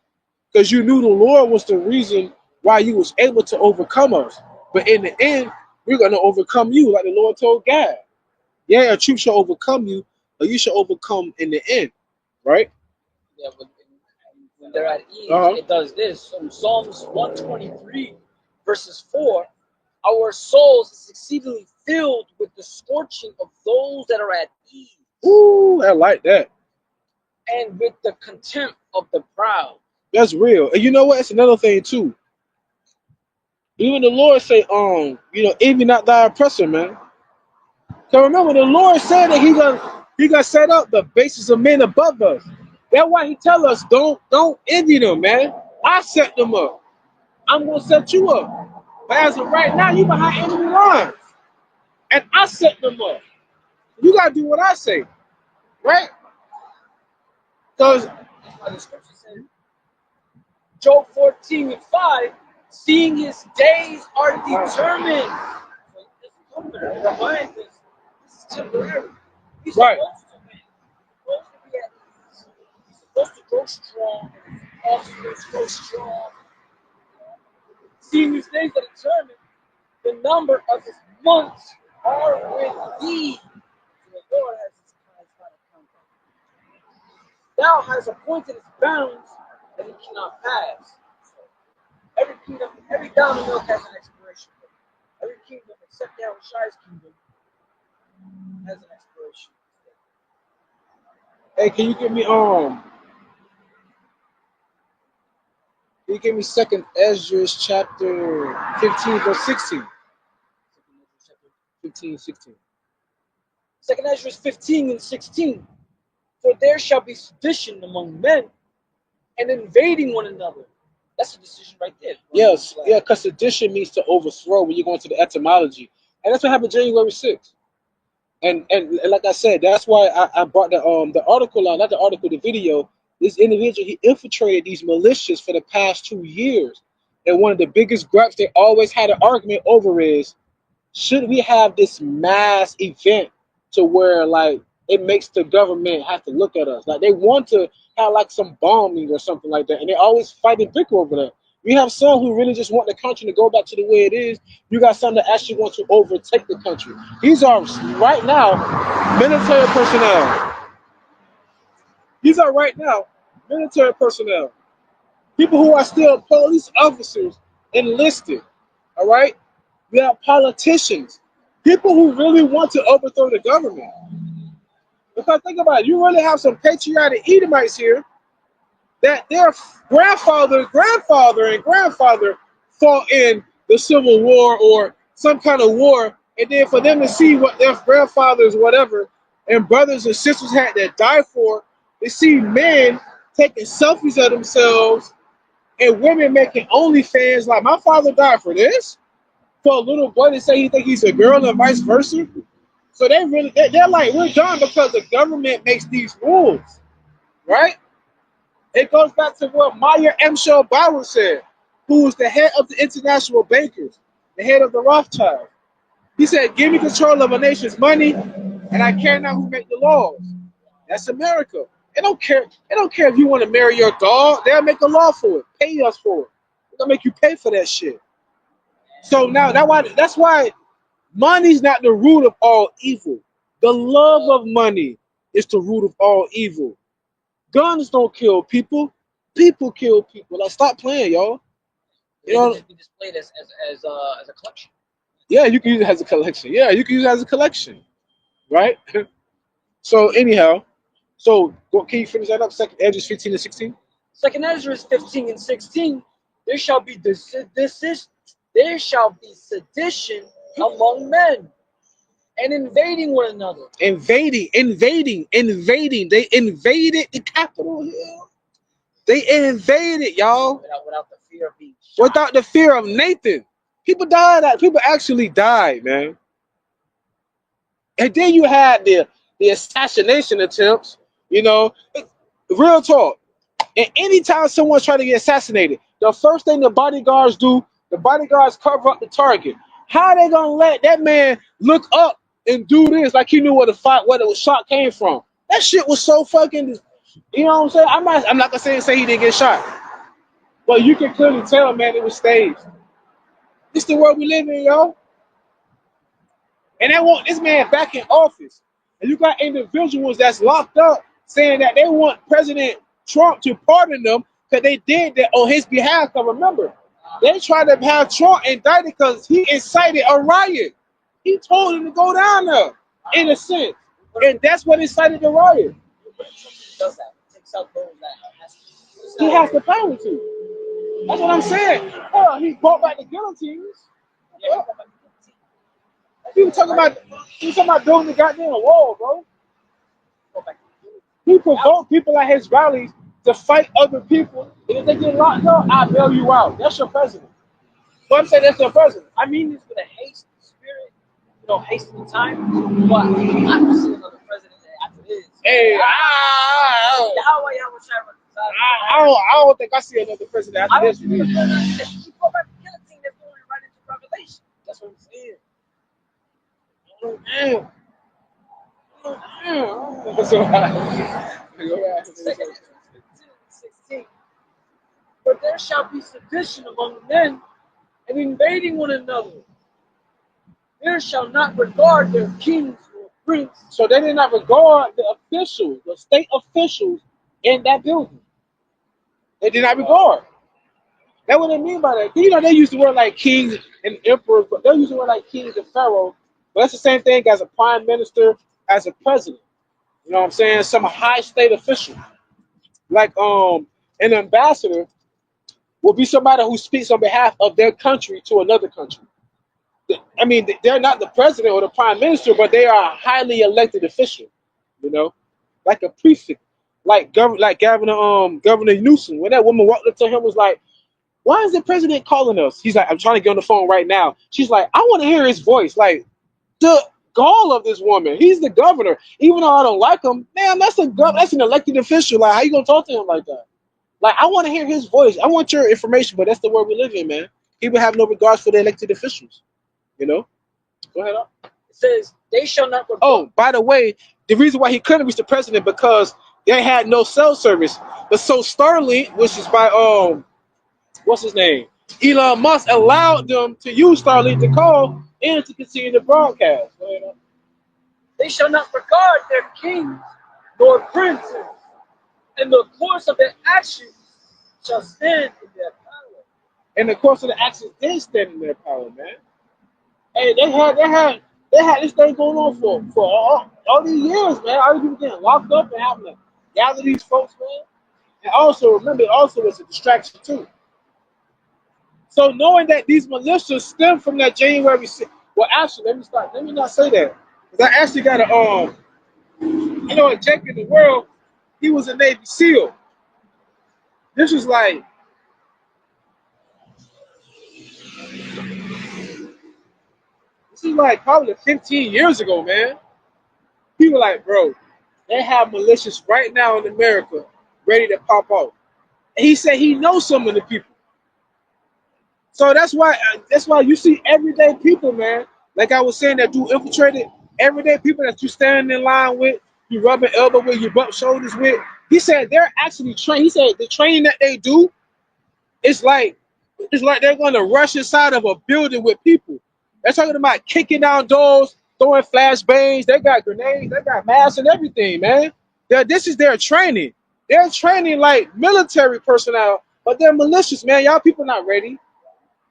because you knew the Lord was the reason why you was able to overcome us. But in the end, we're gonna overcome you, like the Lord told Gad. Yeah, a truth shall overcome you, but you shall overcome in the end, right? Yeah, but when they're at ease, it does this. So Psalms 123, verses 4, our souls is exceedingly filled with the scorching of those that are at ease. Ooh, I like that. And with the contempt of the proud. That's real. And you know what? It's another thing too. Even the Lord say, envy not thy oppressor, man. So remember, the Lord said that he gonna set up the basis of men above us. That's why he tell us don't envy them, man. I set them up. I'm gonna set you up. But as of right now, you behind enemy lines, and I set them up. You gotta do what I say, right? Because the scripture says, Job 14:5, seeing his days are determined. This is temporary. He's right. supposed to be at ease. He's supposed to grow strong. Offspring grow strong. Seeing his days are determined, the number of his months are with thee. The Lord has his eyes by the count. Thou hast appointed his bounds that he cannot pass. Every kingdom, every domino has an expiration. Every kingdom except YAHAWASHI's kingdom has an expiration. Hey, can you give me 2nd Ezra chapter 15 verse 16? 15, 16. 2nd Ezra 15 and 16. For there shall be sedition among men and invading one another. That's a decision right there. Yes, yeah, because sedition means to overthrow when you go into the etymology. And that's what happened January 6th. And like I said, that's why I brought the article out, not the article, the video. This individual, he infiltrated these militias for the past 2 years. And one of the biggest gripes they always had an argument over is, should we have this mass event to where like it makes the government have to look at us? Like they want to have like some bombing or something like that, and they always fight and bicker over that. We have some who really just want the country to go back to the way it is. You got some that actually want to overtake the country. These are right now military personnel. These are right now military personnel. People who are still police officers enlisted. All right? We have politicians. People who really want to overthrow the government. Because think about it, you really have some patriotic Edomites here that their grandfather fought in the Civil War or some kind of war, and then for them to see what their grandfathers, whatever, and brothers and sisters had to die for, they see men taking selfies of themselves and women making OnlyFans. Like, my father died for this? For a little boy to say he think he's a girl and vice versa? So they're like, we're done because the government makes these rules, right? It goes back to what Meyer M. Bauer said, who was the head of the international bankers, the head of the Rothschild. He said, give me control of a nation's money, and I care not who make the laws. That's America. They don't care. They don't care if you want to marry your dog. They'll make a law for it. Pay us for it. They'll make you pay for that shit. So now that's why money's not the root of all evil. The love of money is the root of all evil. Guns don't kill people. People kill people. Like, stop playing, y'all. You know, be displayed as a collection. Yeah, you can use it as a collection. Yeah, you can use it as a collection, right? So anyhow, can you finish that up? Second Ezra 15 and 16. Second Ezra 15 and 16. There shall be sedition among men, and invading one another. Invading. They invaded the Capitol Hill. They invaded, y'all. Without the fear of being shot. Without the fear of Nathan. People died. People actually died, man. And then you had the assassination attempts. You know, real talk. And anytime someone's trying to get assassinated, the first thing the bodyguards do, the bodyguards cover up the target. How are they gonna let that man look up and do this like he knew where the shot came from? That shit was so fucking. You know what I'm saying? I'm not gonna say he didn't get shot, but you can clearly tell, man, it was staged. This the world we live in, yo. And they want this man back in office. And you got individuals that's locked up saying that they want President Trump to pardon them because they did that on his behalf. Because remember, they tried to have Trump indicted because he incited a riot. He told him to go down there, in a sense. And that's what incited the riot. He has the power to. That's what I'm saying. Oh, he brought back the guillotines. Yeah. He was talking about building the goddamn wall, bro. He provoked people at his rallies to fight other people, and if they get locked up, I'll bail you out. That's your president. But I'm saying that's your president. I mean this with a hasty spirit, hasty time. But I don't see another president after this. Hey, I don't think I see another president after this. You go back to guillotine, that's going right into Revelation. That's what I'm saying. Damn. Second 16. But there shall be sedition among men, and invading one another. There shall not regard their kings or princes. So they did not regard the officials, the state officials in that building. They did not regard. That's what they mean by that. You know, they use the word like kings and emperors, but they use the word like kings and pharaoh. But that's the same thing as a prime minister, as a president. You know what I'm saying? Some high state official. Like an ambassador will be somebody who speaks on behalf of their country to another country. I mean, they're not the president or the prime minister, but they are a highly elected official. You know, like a prefect, like Governor Newsom. When that woman walked up to him, was like, "Why is the president calling us?" He's like, "I'm trying to get on the phone right now." She's like, "I want to hear his voice." Like, the gall of this woman. He's the governor. Even though I don't like him, man, that's an elected official. Like, how you gonna talk to him like that? Like, I want to hear his voice. I want your information, but that's the world we live in, man. People have no regards for the elected officials. You know? Go ahead up. It says, they shall not regard. Oh, by the way, the reason why he couldn't reach the president because they had no cell service. But so Starlink, which is by what's his name? Elon Musk allowed them to use Starlink to call and to continue the broadcast. They shall not regard their kings nor princes, and the course of their actions shall stand in their power. And the course of the actions did stand in their power, man. Hey, they had this thing going on for all these years, man. All these people getting locked up and having to gather these folks, man. And also remember, it's a distraction too. So knowing that these militias stem from that January 6th, well, actually, let me not say that. Because I actually got a, a Jake in the world, he was a Navy SEAL. This was like, probably 15 years ago, man. He was like, bro, they have militias right now in America ready to pop off. And he said he knows some of the people. So that's why you see everyday people, man. Like I was saying, that do infiltrated, everyday people that you stand in line with, you rubbing elbow with, you bump shoulders with. He said they're actually trained. He said the training that they do, it's like they're gonna rush inside of a building with people. They're talking about kicking down doors, throwing flashbangs. They got grenades, they got masks and everything, man. This is their training. They're training like military personnel, but they're malicious, man. Y'all people not ready.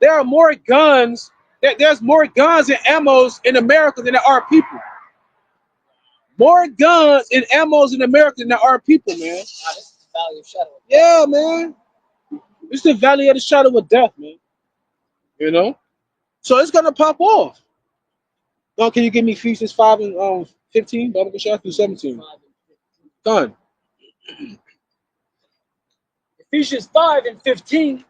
There are more guns. There's more guns and ammos in America than there are people. More guns and ammos in America than there are people, man. Wow, this is the valley of shadow. Yeah, man. It's the valley of the shadow of death, man. You know? So it's gonna pop off. Now, can you give me Ephesians 5 and 15? Bible Shot through 17. Done. Ephesians 5 and 15.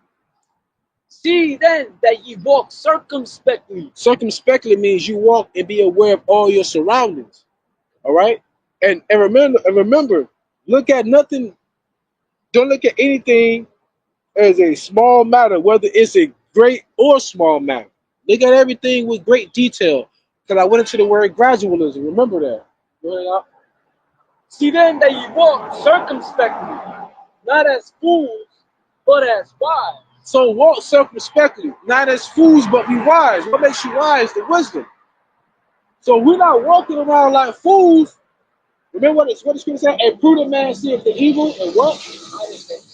See then that ye walk circumspectly. Circumspectly means you walk and be aware of all your surroundings. All right? And remember, look at nothing, don't look at anything as a small matter, whether it's a great or small matter. Look at everything with great detail. Because I went into the word gradualism. Remember that. Go ahead, Al. See then that ye walk circumspectly, not as fools, but as wise. So walk circumspectly, not as fools, but be wise. What makes you wise? The wisdom. So we're not walking around like fools. Remember what the scripture said? A prudent man seeth the evil and what?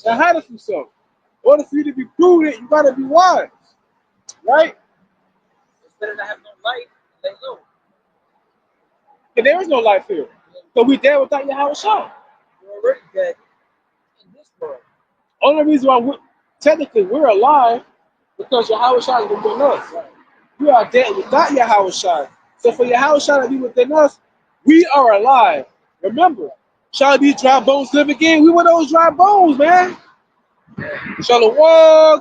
And hideth himself. In order for you to be prudent, you gotta be wise. Right? It's better to have no light than low. And there is no life here. So we dead without YAHAWASHI. We're already dead in this world. Only reason why technically we're alive because YAHAWASHI is within us. We are dead without YAHAWASHI. So for YAHAWASHI to be within us, we are alive. Remember, shall these dry bones live again? We were those dry bones, man. Shalom,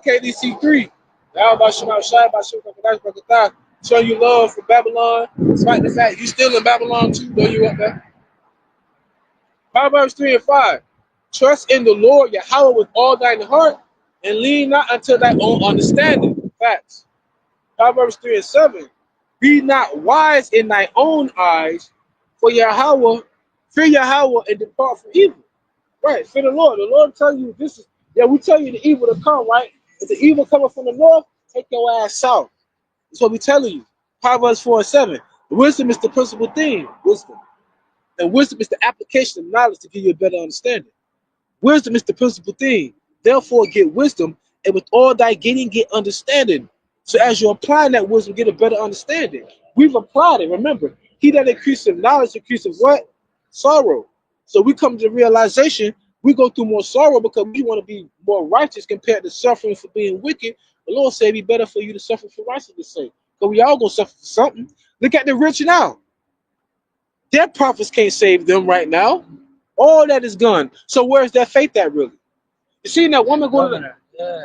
KDC3. Show you love for Babylon, despite the fact you still in Babylon too, though you up there. Proverbs 3 and 5. Trust in the Lord Yahweh with all thine heart, and lean not unto thy own understanding. Facts. Proverbs 3 and 7. Be not wise in thy own eyes, for Yahweh, fear Yahweh and depart from evil. Right, fear the Lord. The Lord tell you this is, we tell you the evil to come, right? If the evil coming from the north, take your ass south. That's what we telling you. Proverbs 4 and 7. Wisdom is the principal thing. Wisdom. And wisdom is the application of knowledge to give you a better understanding. Wisdom is the principal thing. Therefore, get wisdom, and with all thy getting, get understanding. So as you're applying that wisdom, get a better understanding. We've applied it. Remember, he that increases knowledge increases what? Sorrow. So we come to the realization we go through more sorrow because we want to be more righteous compared to suffering for being wicked. The Lord said it'd be better for you to suffer for righteousness' sake. Because we all gonna suffer for something. Look at the rich now. Their prophets can't save them right now. All that is gone. So where's that faith at really? You see that woman going to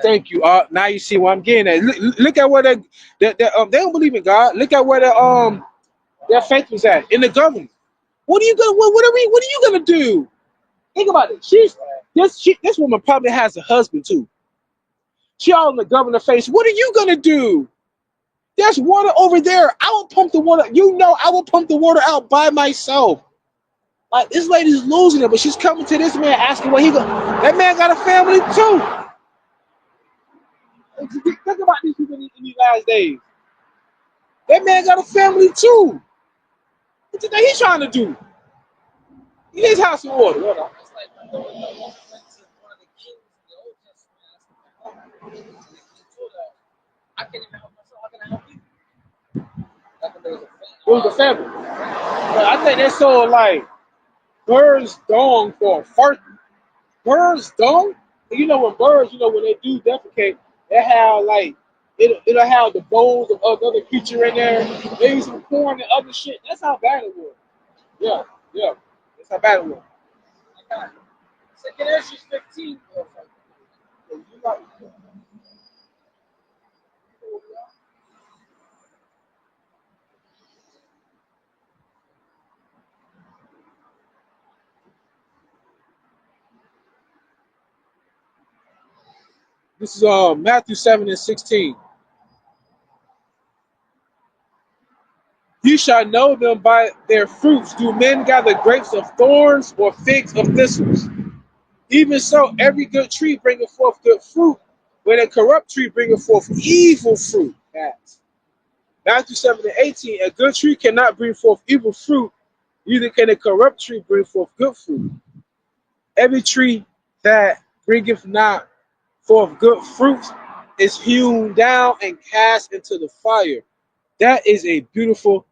Thank you. Now you see what I'm getting at. Look at where they don't believe in God. Look at where their faith was at in the government. What are you gonna do? Think about it. This woman probably has a husband too. She all in the governor's face. What are you gonna do? There's water over there. I will pump the water. I will pump the water out by myself. Like this lady's losing it, but she's coming to this man asking what he go. That man got a family too. Think about these people in these last days. That man got a family too. What you think he's trying to do? He needs house and water. It's like when the woman went to one of the kings in the Old Testament, and the king told her, I can't even help myself. How can I help you? It was a family. But I think they're so like birds dong for a fart. Birds dong? When birds, when they do defecate, they have like It'll have the bowls of other creature in there, maybe some corn and other shit. That's how bad it was. Yeah, yeah. That's how bad it was. I got it. Second Ezra 15. This is Matthew 7:16. You shall know them by their fruits. Do men gather grapes of thorns or figs of thistles? Even so, every good tree bringeth forth good fruit, but a corrupt tree bringeth forth evil fruit. Matthew 7:18. A good tree cannot bring forth evil fruit, neither can a corrupt tree bring forth good fruit. Every tree that bringeth not forth good fruit is hewn down and cast into the fire. That is a beautiful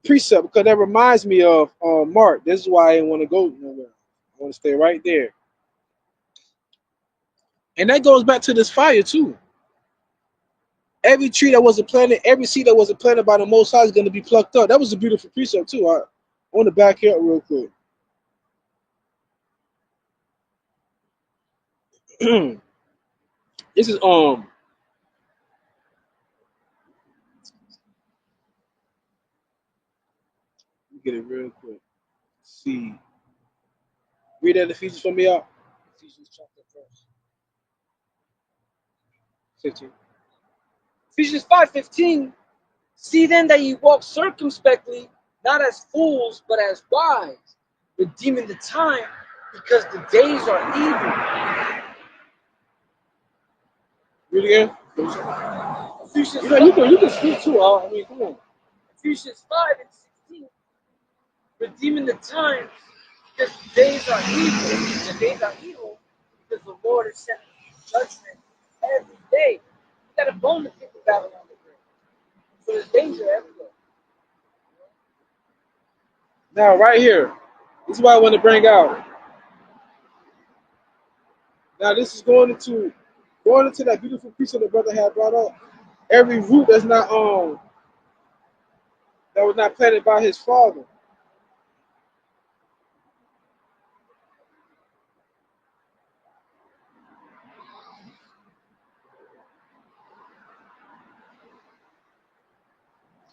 precept because that reminds me of Mark. This is why I didn't want to go nowhere. I want to stay right there. And that goes back to this fire too. Every tree that wasn't planted, every seed that wasn't planted by the Most High is going to be plucked up. That was a beautiful precept too. I want to back here up real quick. This is let me get it real quick. Let's see, read that Ephesians for me out. Ephesians chapter 15. Ephesians 5:15. See then that ye walk circumspectly, not as fools, but as wise, redeeming the time, because the days are evil. Read again. Ephesians You can speak too. I mean, come on. Ephesians 5:16. Redeeming the time, because the days are evil. The days are evil because the Lord is sending judgment every day. You got a bone to pick with Babylon the Great. So there's danger everywhere. Now, right here, this is what I want to bring out. Now, this is going into that beautiful piece that the brother had brought up. Every root that was not planted by his father.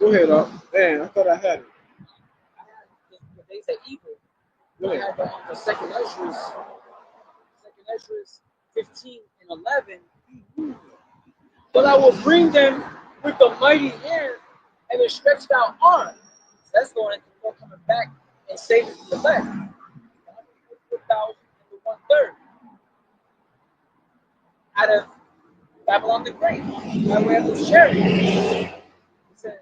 Go ahead, up. Man, I thought I had it. The days are evil. Go I ahead. have the second Ezra's 15 and 11. But I will bring them with the mighty hand and a stretched out arm. That's going to coming back and saving the elect. 1,000 and the 1/3 out of Babylon the Great. By way of the chariot. It says,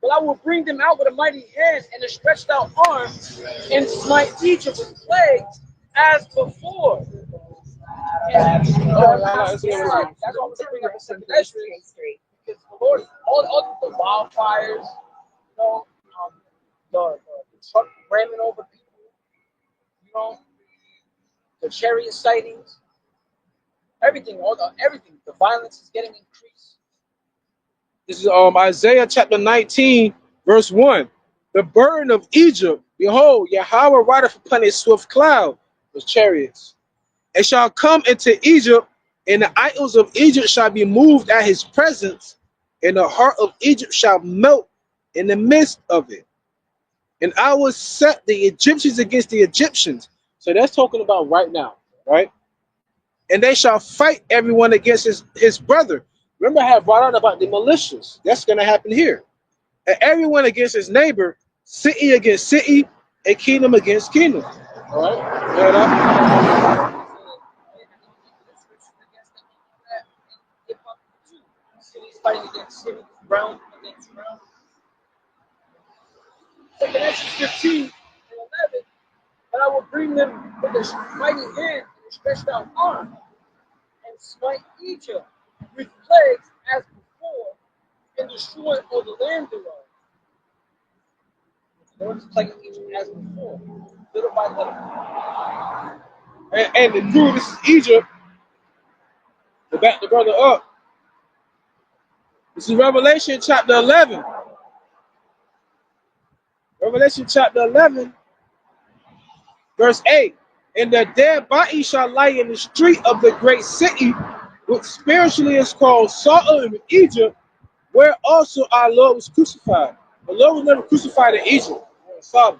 but I will bring them out with a mighty hand and a stretched out arm and smite Egypt with plagues as before. That's why I want to bring up the second Ezra, because the Lord, all the wildfires, you know, the truck ramming over people, you know, the chariot sightings, everything, the violence is getting increased. This is Isaiah chapter 19, verse 1. The burden of Egypt, behold, Yahawah rideth upon a swift cloud with chariots. And shall come into Egypt, and the idols of Egypt shall be moved at his presence, and the heart of Egypt shall melt in the midst of it. And I will set the Egyptians against the Egyptians. So that's talking about right now, right? And they shall fight everyone against his brother. Remember I had brought out about the militias. That's going to happen here. And everyone against his neighbor, city against city, and kingdom against kingdom. All right? Yeah, Cities fighting against cities, ground against ground. Second Ezra 15 and 11. But I will bring them with a mighty hand and a stretched out arm, and smite Egypt with plagues as before, and destroy all the land thereof. The Lord is plaguing Egypt as before, little by little. and the crew, this is Egypt. To back the brother up. This is Revelation chapter 11. Revelation chapter 11, verse 8. And the dead body shall lie in the street of the great city, which spiritually is called Sodom in Egypt, where also our Lord was crucified. The Lord was never crucified in Egypt. Sodom.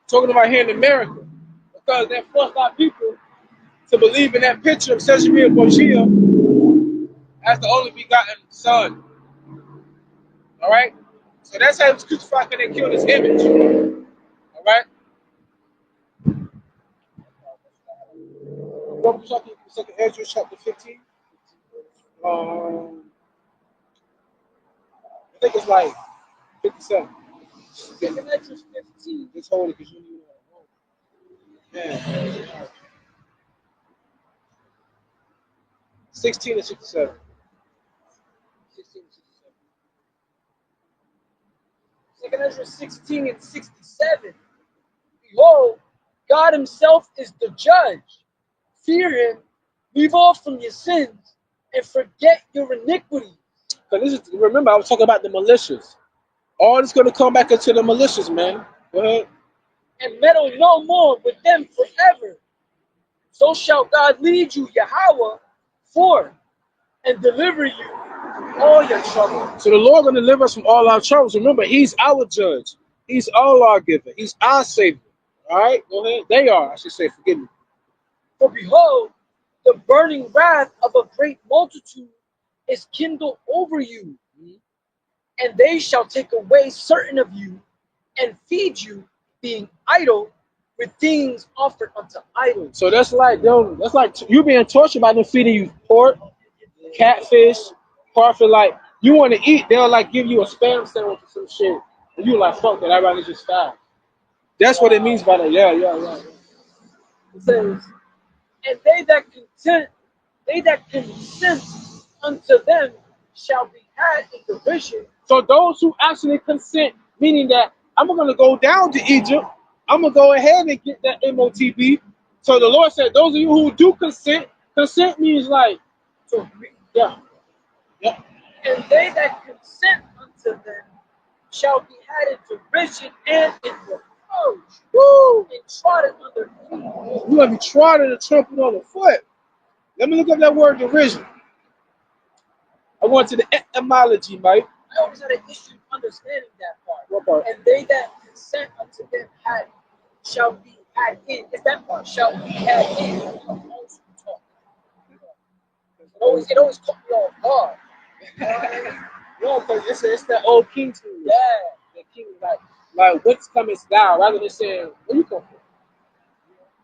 Talking about here in America. Because they forced our people to believe in that picture of Caesarea Borgia as the only begotten son. All right? So that's how he was crucified, because they killed his image. All right? Go to Second Ezra chapter 15. I think it's like 57. Second Ezra 15. Just hold it because you need it. Yeah. 16 and 67. 16 and 67. Second Ezra 16 and 67. Behold, God himself is the judge. Fear him, leave off from your sins, and forget your iniquities. Because remember, I was talking about the militias. All this going to come back into the militias, man. Go ahead. And meddle no more with them forever. So shall God lead you, Yahawah, forth, and deliver you from all your trouble. So the Lord going to deliver us from all our troubles. Remember, he's our judge. He's our lawgiver. He's our savior. All right? Go ahead. They are, I should say. Forgive me. For behold, the burning wrath of a great multitude is kindled over you, and they shall take away certain of you, and feed you, being idle, with things offered unto idols. So that's like them. That's like you being tortured by them feeding you pork, catfish, parfait. Like you want to eat, they'll like give you a spam sandwich or some shit, and you like fuck that. I'd rather just die. That's what it means by that. Yeah. It says, and they that consent unto them shall be had in derision. So those who actually consent, meaning that I'm gonna go down to Egypt, I'm gonna go ahead and get that MOTB. So the Lord said, those of you who do consent means like, To agree. yeah. And they that consent unto them shall be had in derision and in reproach. Woo! And trodden under feet. You're gonna be trodden and trampled on the foot. Let me look up that word derision. I went to the etymology, Mike. I always had an issue understanding that part. What part? And they that consent unto them shall be had in. It's that part. Shall be had in. It always caught me off guard. No, because it's that old king too. Yeah. The king is like whence comest thou, rather than saying where you come from.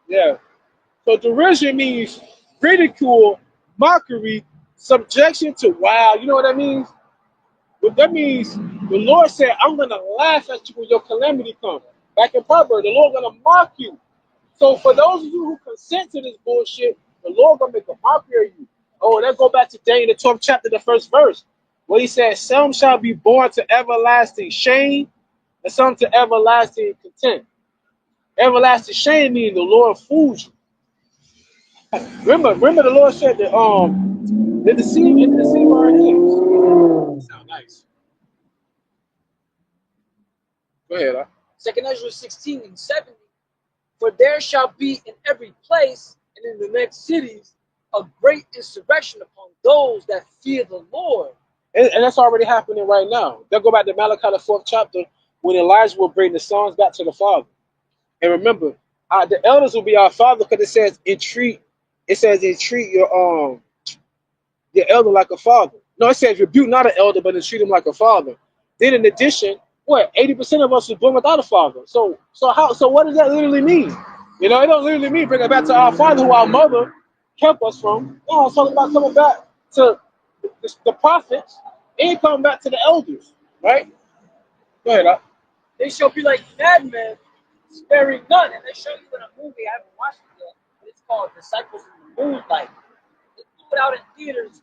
Yeah. So derision means ridicule, mockery, subjection to wow. You know what that means? What that means, the Lord said, I'm gonna laugh at you when your calamity comes. Back in Proverbs, the Lord gonna mock you. So for those of you who consent to this bullshit, the Lord gonna make a mockery of you. Oh, let's go back to Daniel, the 12th chapter, the first verse, where he says, some shall be born to everlasting shame, and some to everlasting content. Everlasting shame means the Lord fools you. Remember the Lord said that they deceive our hands. Sound nice. Go ahead, huh? Second Ezra 16 and 70. For there shall be in every place and in the next cities a great insurrection upon those that fear the Lord. And that's already happening right now. They'll go back to Malachi, the 4th chapter, when Elijah will bring the sons back to the Father. And remember, the elders will be our father, because it says entreat your elder like a father. No, it says rebuke not an elder, but entreat him like a father. Then in addition, 80% of us was born without a father. So what does that literally mean? You know, it don't literally mean bring it back to our father who our mother kept us from. No, it's talking about coming back to the prophets and coming back to the elders, right? Go ahead, huh? They shall be like madmen, sparing none. And they show you in a movie, I haven't watched it yet, but it's called Disciples in the Moonlight. They threw it out in theaters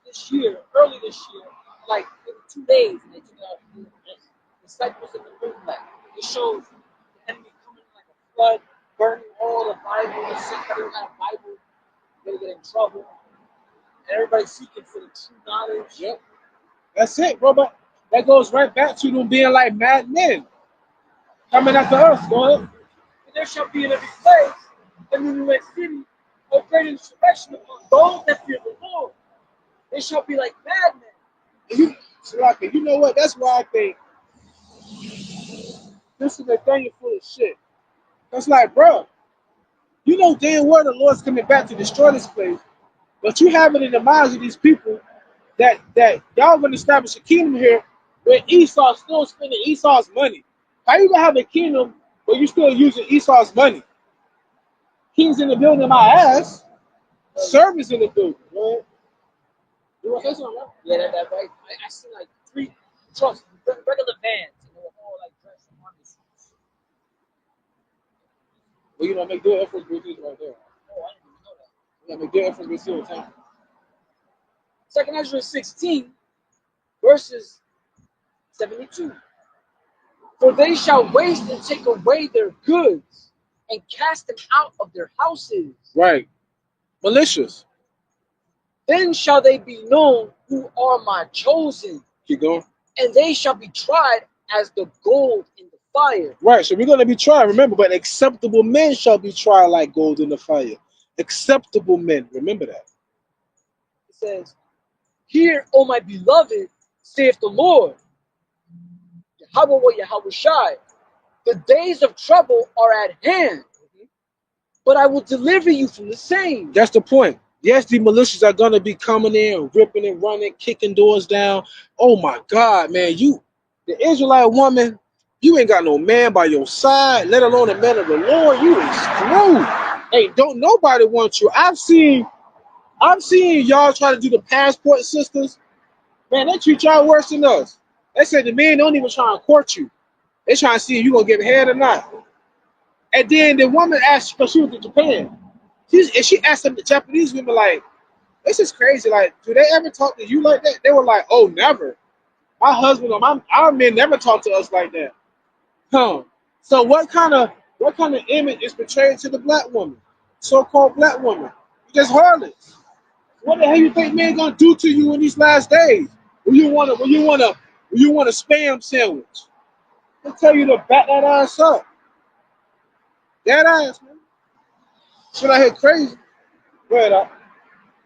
early this year, like in 2 days, and they took it out in theaters. Disciples in the Moonlight. It shows the enemy coming like a flood, burning all the Bible, the sick that don't have a Bible, they're gonna get in trouble. everybody's seeking for the true knowledge. Yep. That's it, bro. But that goes right back to them being like mad men coming after us. Go ahead. And there shall be in every place, and in the city, a great insurrection upon those that fear the Lord. They shall be like madmen. You know what? That's why I think this is a thing full of shit. That's like, bro, you know damn well the Lord's coming back to destroy this place, but you have it in the minds of these people that y'all gonna establish a kingdom here where Esau's still spending Esau's money. How you gonna have a kingdom where you still using Esau's money? King's in the building, my ass. Servants in the building, man. You want to say something, right? Yeah, that right. I seen like 3 trucks, regular vans, and they were all like dressed in harnesses. Well, you know, make good efforts with this right there. Oh, I didn't even know that. Yeah, make good efforts with this time. 2nd Ezra 16, verses 72. For they shall waste and take away their goods and cast them out of their houses. Right. Malicious. Then shall they be known who are my chosen, Keep going. and they shall be tried as the gold in the fire. Right, so we're going to be tried, remember, but acceptable men shall be tried like gold in the fire. Acceptable men, remember that. It says, Hear, O my beloved, saith the Lord, YAHAWAH, YAHAWASHI, the days of trouble are at hand, but I will deliver you from the same. That's the point. Yes, the militias are going to be coming in, ripping and running, kicking doors down. Oh my God, man, the Israelite woman, you ain't got no man by your side, let alone a man of the Lord. You is screwed. Hey, don't nobody want you. I've seen y'all try to do the passport sisters. Man, they treat y'all worse than us. They said the men don't even try to court you. They trying to see if you gonna give head or not. And then the woman asked, because she was in Japan, she asked them, the Japanese women, like, this is crazy. Like, do they ever talk to you like that? They were like, oh, never. My husband or our men never talk to us like that. Huh. So what kind of image is portrayed to the black woman, so-called black woman? You just harlots. What the hell you think men gonna do to you in these last days? When you want a spam sandwich? They tell you to back that ass up. That ass, man. Shit out here crazy. Go ahead,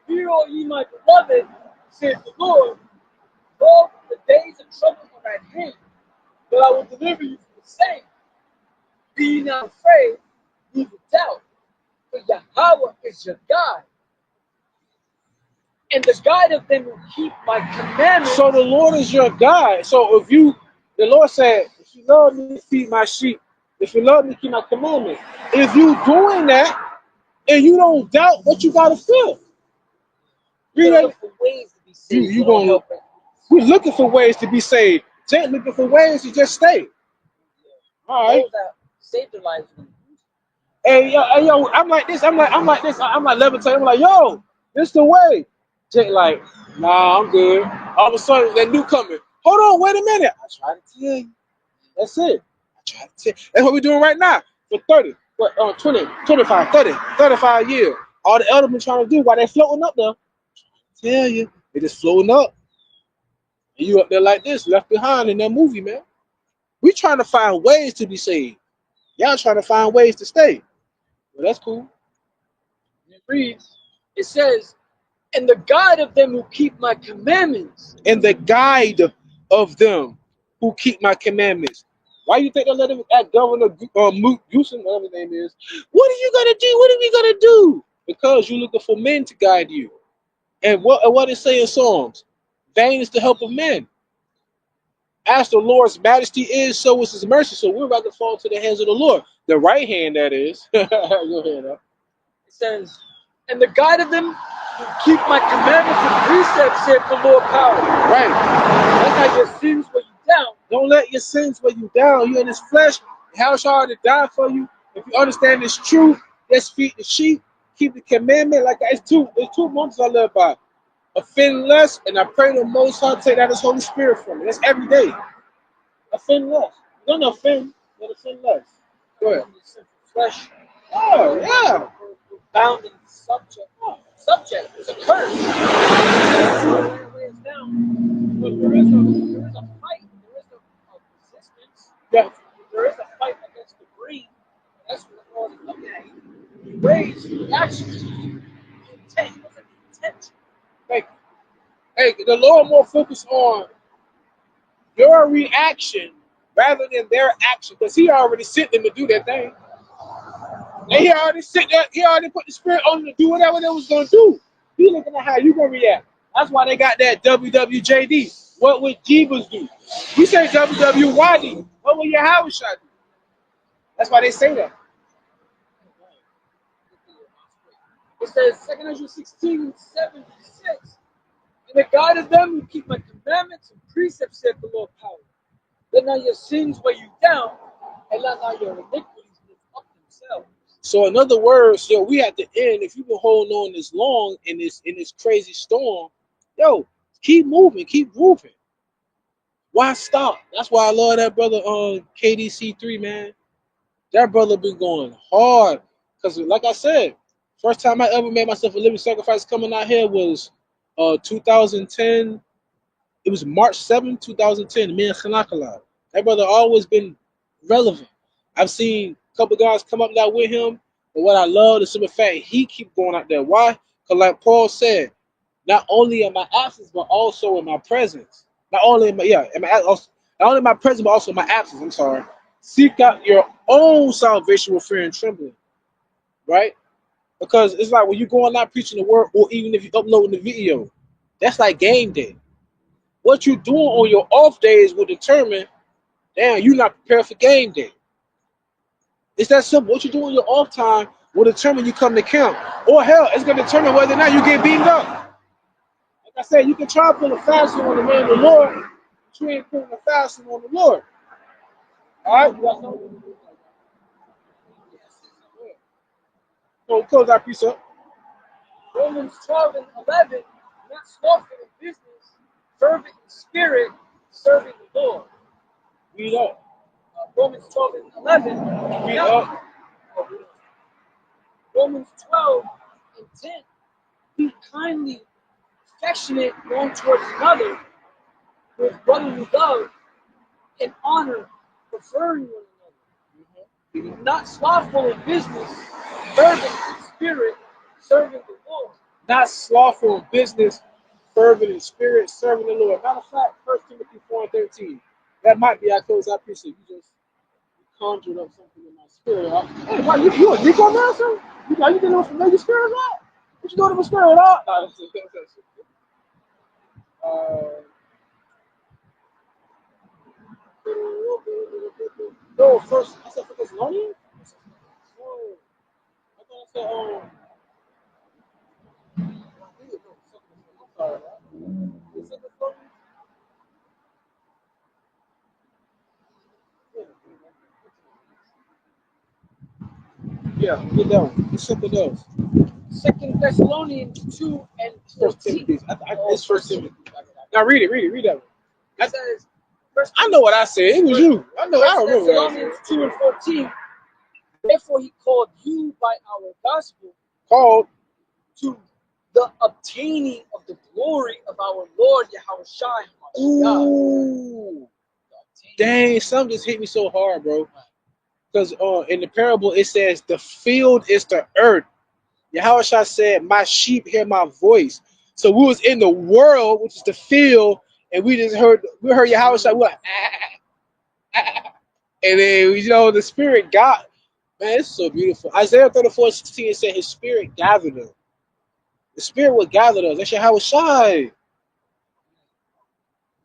Hear, O ye my beloved, saith the Lord, all the days of trouble are at hand, but I will deliver you from the same. Be ye not afraid, neither doubt, for Yahweh is your God, and the guide of them who keep my commandments. So the Lord is your guide. So the Lord said, if you love me, feed my sheep. If you love me, keep my commandments. If you doing that and you don't doubt, what you gotta feel? We're looking for ways to be saved. We're looking for ways to be saved. Jay looking for ways to just stay. All right. Those that saved their lives. Hey yo, I'm like this. I'm like levitating. I'm like, yo, this the way. Jay like, nah, I'm good. All of a sudden, that new coming. Hold on, wait a minute. I try to tell you. That's it. That's what we're doing right now. For 30, 20, 25, 30, 35 years. All the elders been trying to do while they floating up there. Tell you, they just floating up. And you up there like this, left behind in that movie, man. We trying to find ways to be saved. Y'all trying to find ways to stay. Well, that's cool. It reads, it says, and the guide of them who keep my commandments. And the guide of them who keep my commandments. Why you think they let him at Governor Newsom, whatever his name is? What are you gonna do? What are we gonna do? Because you're looking for men to guide you. And what it say in Psalms? Vain is the help of men. As the Lord's majesty is, so is his mercy. So we're about to fall to the hands of the Lord. The right hand, that is. Go ahead. It says, and the guide of them who keep my commandments and precepts, saith the Lord power. Right. That's how your sins weigh you down. Don't let your sins weigh you down. You in this flesh. How hard to die for you. If you understand this truth, let's feed the sheep. Keep the commandment. Like it's two months I live by. Offend less, and I pray the Most High take that as Holy Spirit from me. That's every day. Offend less. Don't offend, but offend less. Go ahead. Flesh. Oh, yeah. We're bound in the subject. subject. It's a curse. But there is a fight. There is a resistance. Yeah. There is a fight against the greed. That's what the Lord is looking at. He weighs reactions. Intent. What's an intent? Hey, the Lord more focused on your reaction rather than their action, because He already sent them to do that thing. And He already sent that. He already put the Spirit on them to do whatever they was gonna do. He looking at how you gonna react. That's why they got that WWJD. What would Jeebus do? We say WWYD. What would Yahawashai do? That's why they say that. It says 2 16:76. And the God of them who keep my commandments and precepts, said the Lord power. Let not your sins weigh you down, and let not your iniquities lift up themselves. So in other words, yo, we at the end, if you've been holding on this long in this crazy storm, yo, keep moving, keep moving. Why stop? That's why I love that brother on KDC3, man. That brother been going hard. Because like I said, first time I ever made myself a living sacrifice coming out here was 2010. It was March 7, 2010, me and Khanakala. That brother always been relevant. I've seen a couple guys come up there with him, but what I love is the fact he keep going out there. Why? Because like Paul said, not only in my absence, but also in my presence. Not only in my not only in my presence, but also in my absence. I'm sorry. Seek out your own salvation with fear and trembling, right? Because it's like when you going out preaching the word, or even if you uploading the video, that's like game day. What you doing on your off days will determine, damn, you're not prepared for game day. It's that simple. What you do on your off time will determine you come to camp. Or hell, it's going to determine whether or not you get beamed up. Like I said, you can try to pull a fast one on the man of the Lord, but you ain't pulling a fast one on the Lord. All right? You guys know? So close that piece up. Romans 12:11. Not slothful in business, fervent in spirit, serving the Lord. Read up. Romans 12:11. Read up. Romans 12:10. Be kindly affectionate one towards another with brotherly love and honor, preferring one another. Not slothful in business, fervent in spirit, serving the Lord. Not slothful in business, fervent in spirit, serving the Lord. Matter of fact, 1 Timothy 4:13. That might be our close. I appreciate you just conjured up something in my spirit. Hey, what, you a Nico now, sir? You dealing with familiar spirits, right? What you doing with spirit, huh? No, first, I said for Thessalonians? No. I thought I said, I'm sorry, right? Is it Thessalonians? Yeah, get that one. It's something else. 2 Thessalonians 2 and 14. It's First Timothy. Now read that one. It says, I know what I said. It was you. I know. I don't remember. Thessalonians 2 and 14. Therefore, he called you by our gospel Called to the obtaining of the glory of our Lord Yahawashi. Ooh. Dang, something just hit me so hard, bro. Because in the parable, it says, the field is the earth. Yahawashi said, my sheep hear my voice. So we was in the world, which is the field, and we heard Yahawashi, we like, and then, the spirit got, man, it's so beautiful. Isaiah 34:16 said his spirit gathered them. The spirit will gather us. That's Yahawashi.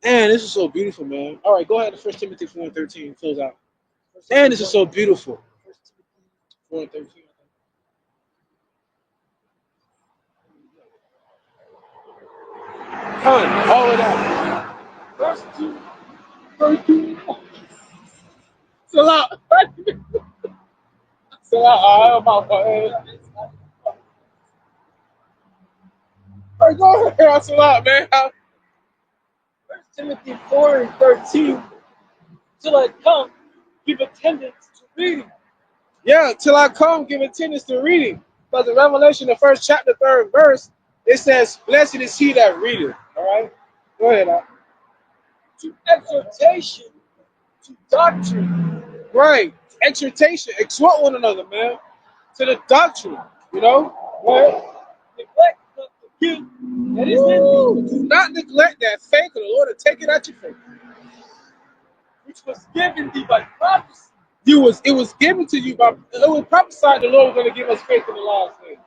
Man, this is so beautiful, man. All right, go ahead to 1 Timothy 4:13, close out. Man, this is so beautiful. 1 Timothy 4:13. All of that. Verse 2. Chill out. Chill out. All right, go ahead. Chill out, man. 1 Timothy 4 and 13. Till I come, give attendance to reading. Yeah, till I come, give attendance to reading. Because in Revelation, the first chapter, 3rd verse, it says, "Blessed is he that readeth." All right, go ahead. To exhortation, to doctrine. Right, exhortation, exhort one another, man, to the doctrine. You know, right? Neglect not the gift that is in thee, Do not neglect that faith of the Lord and take it out your faith. which was given thee by prophecy. It was given to you by, it was prophesied the Lord was going to give us faith in the last days.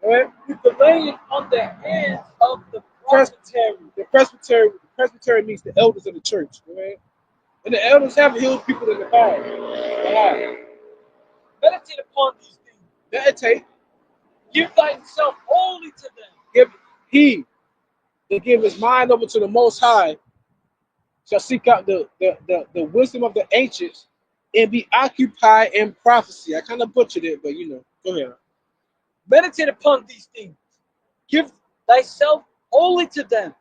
Right? With the laying on the hands of the presbytery. The presbytery means the elders of the church. Right? And the elders have healed people in the past. Meditate upon these things. Meditate. Give thyself wholly to them. Give heed. To give his mind over to the Most High, shall seek out the wisdom of the ancients and be occupied in prophecy. I kind of butchered it, but you know, go ahead. Meditate upon these things. Give thyself wholly to them,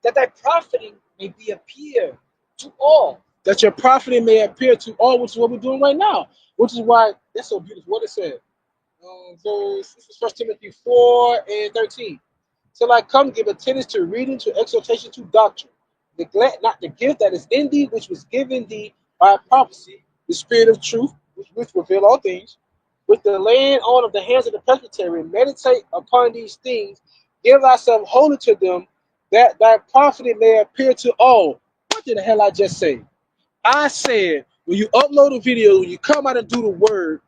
that thy profiting may be appear to all. That your profiting may appear to all, which is what we're doing right now. Which is why that's so beautiful. What it said. This is 1 Timothy 4:13. Till I come, give attendance to reading, to exhortation, to doctrine. Neglect not the gift that is in thee, which was given thee by prophecy, the spirit of truth, which reveal all things, with the laying on of the hands of the presbytery. Meditate upon these things, give thyself wholly to them, that thy profiting may appear to all. What did the hell I just say? I said, when you upload a video, when you come out and do the word,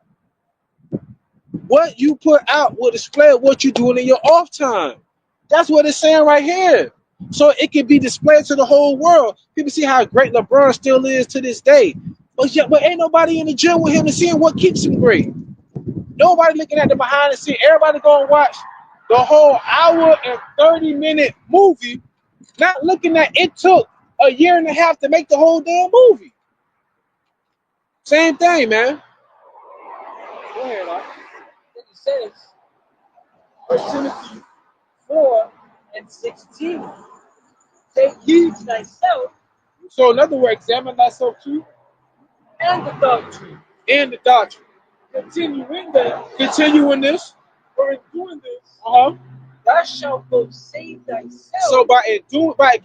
what you put out will display what you're doing in your off time. That's what it's saying right here. So it can be displayed to the whole world. People see how great LeBron still is to this day. But ain't nobody in the gym with him and seeing what keeps him great. Nobody looking at the behind the scene. Everybody going to watch the whole hour and 30-minute movie, not looking at it took a year and a half to make the whole damn movie. Same thing, man. Go ahead, Doc. Then it says, 1 Timothy 4:16. Take heed to thyself. So in other words, examine thyself too. And the doctrine. And the doctrine. Continue in them. Continue in this. For in doing this, thou shalt both save thyself. So by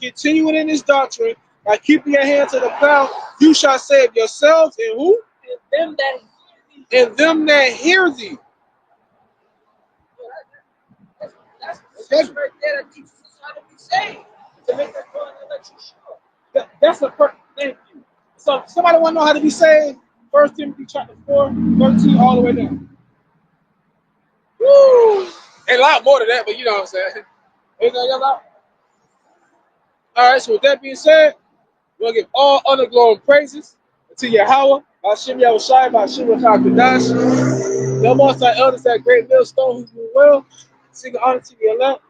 continuing in this doctrine, by keeping your hand to the plow, you shall save yourselves and who? And them that hear thee. And them that hear thee. That's right there that teaches us how to be saved. To make that going and let you sure. That's a perfect thank you. So if somebody want to know how to be saved, 1 Timothy chapter 4:13 all the way down. Woo! And a lot more than that, but you know what I'm saying. Anything else out? All right, so with that being said, we'll give all honor, glory, and praises to YAHAWAH, YAHAWASHI, QADASH. The Most High elders, that great Milestone who do well. Sing honor to the elect.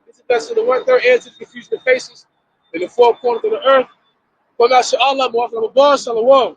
It's the best of the 1/3 and to the confusion of faces in the four corners of the earth. QADASH Allah, Muhammad Abba, Shalom.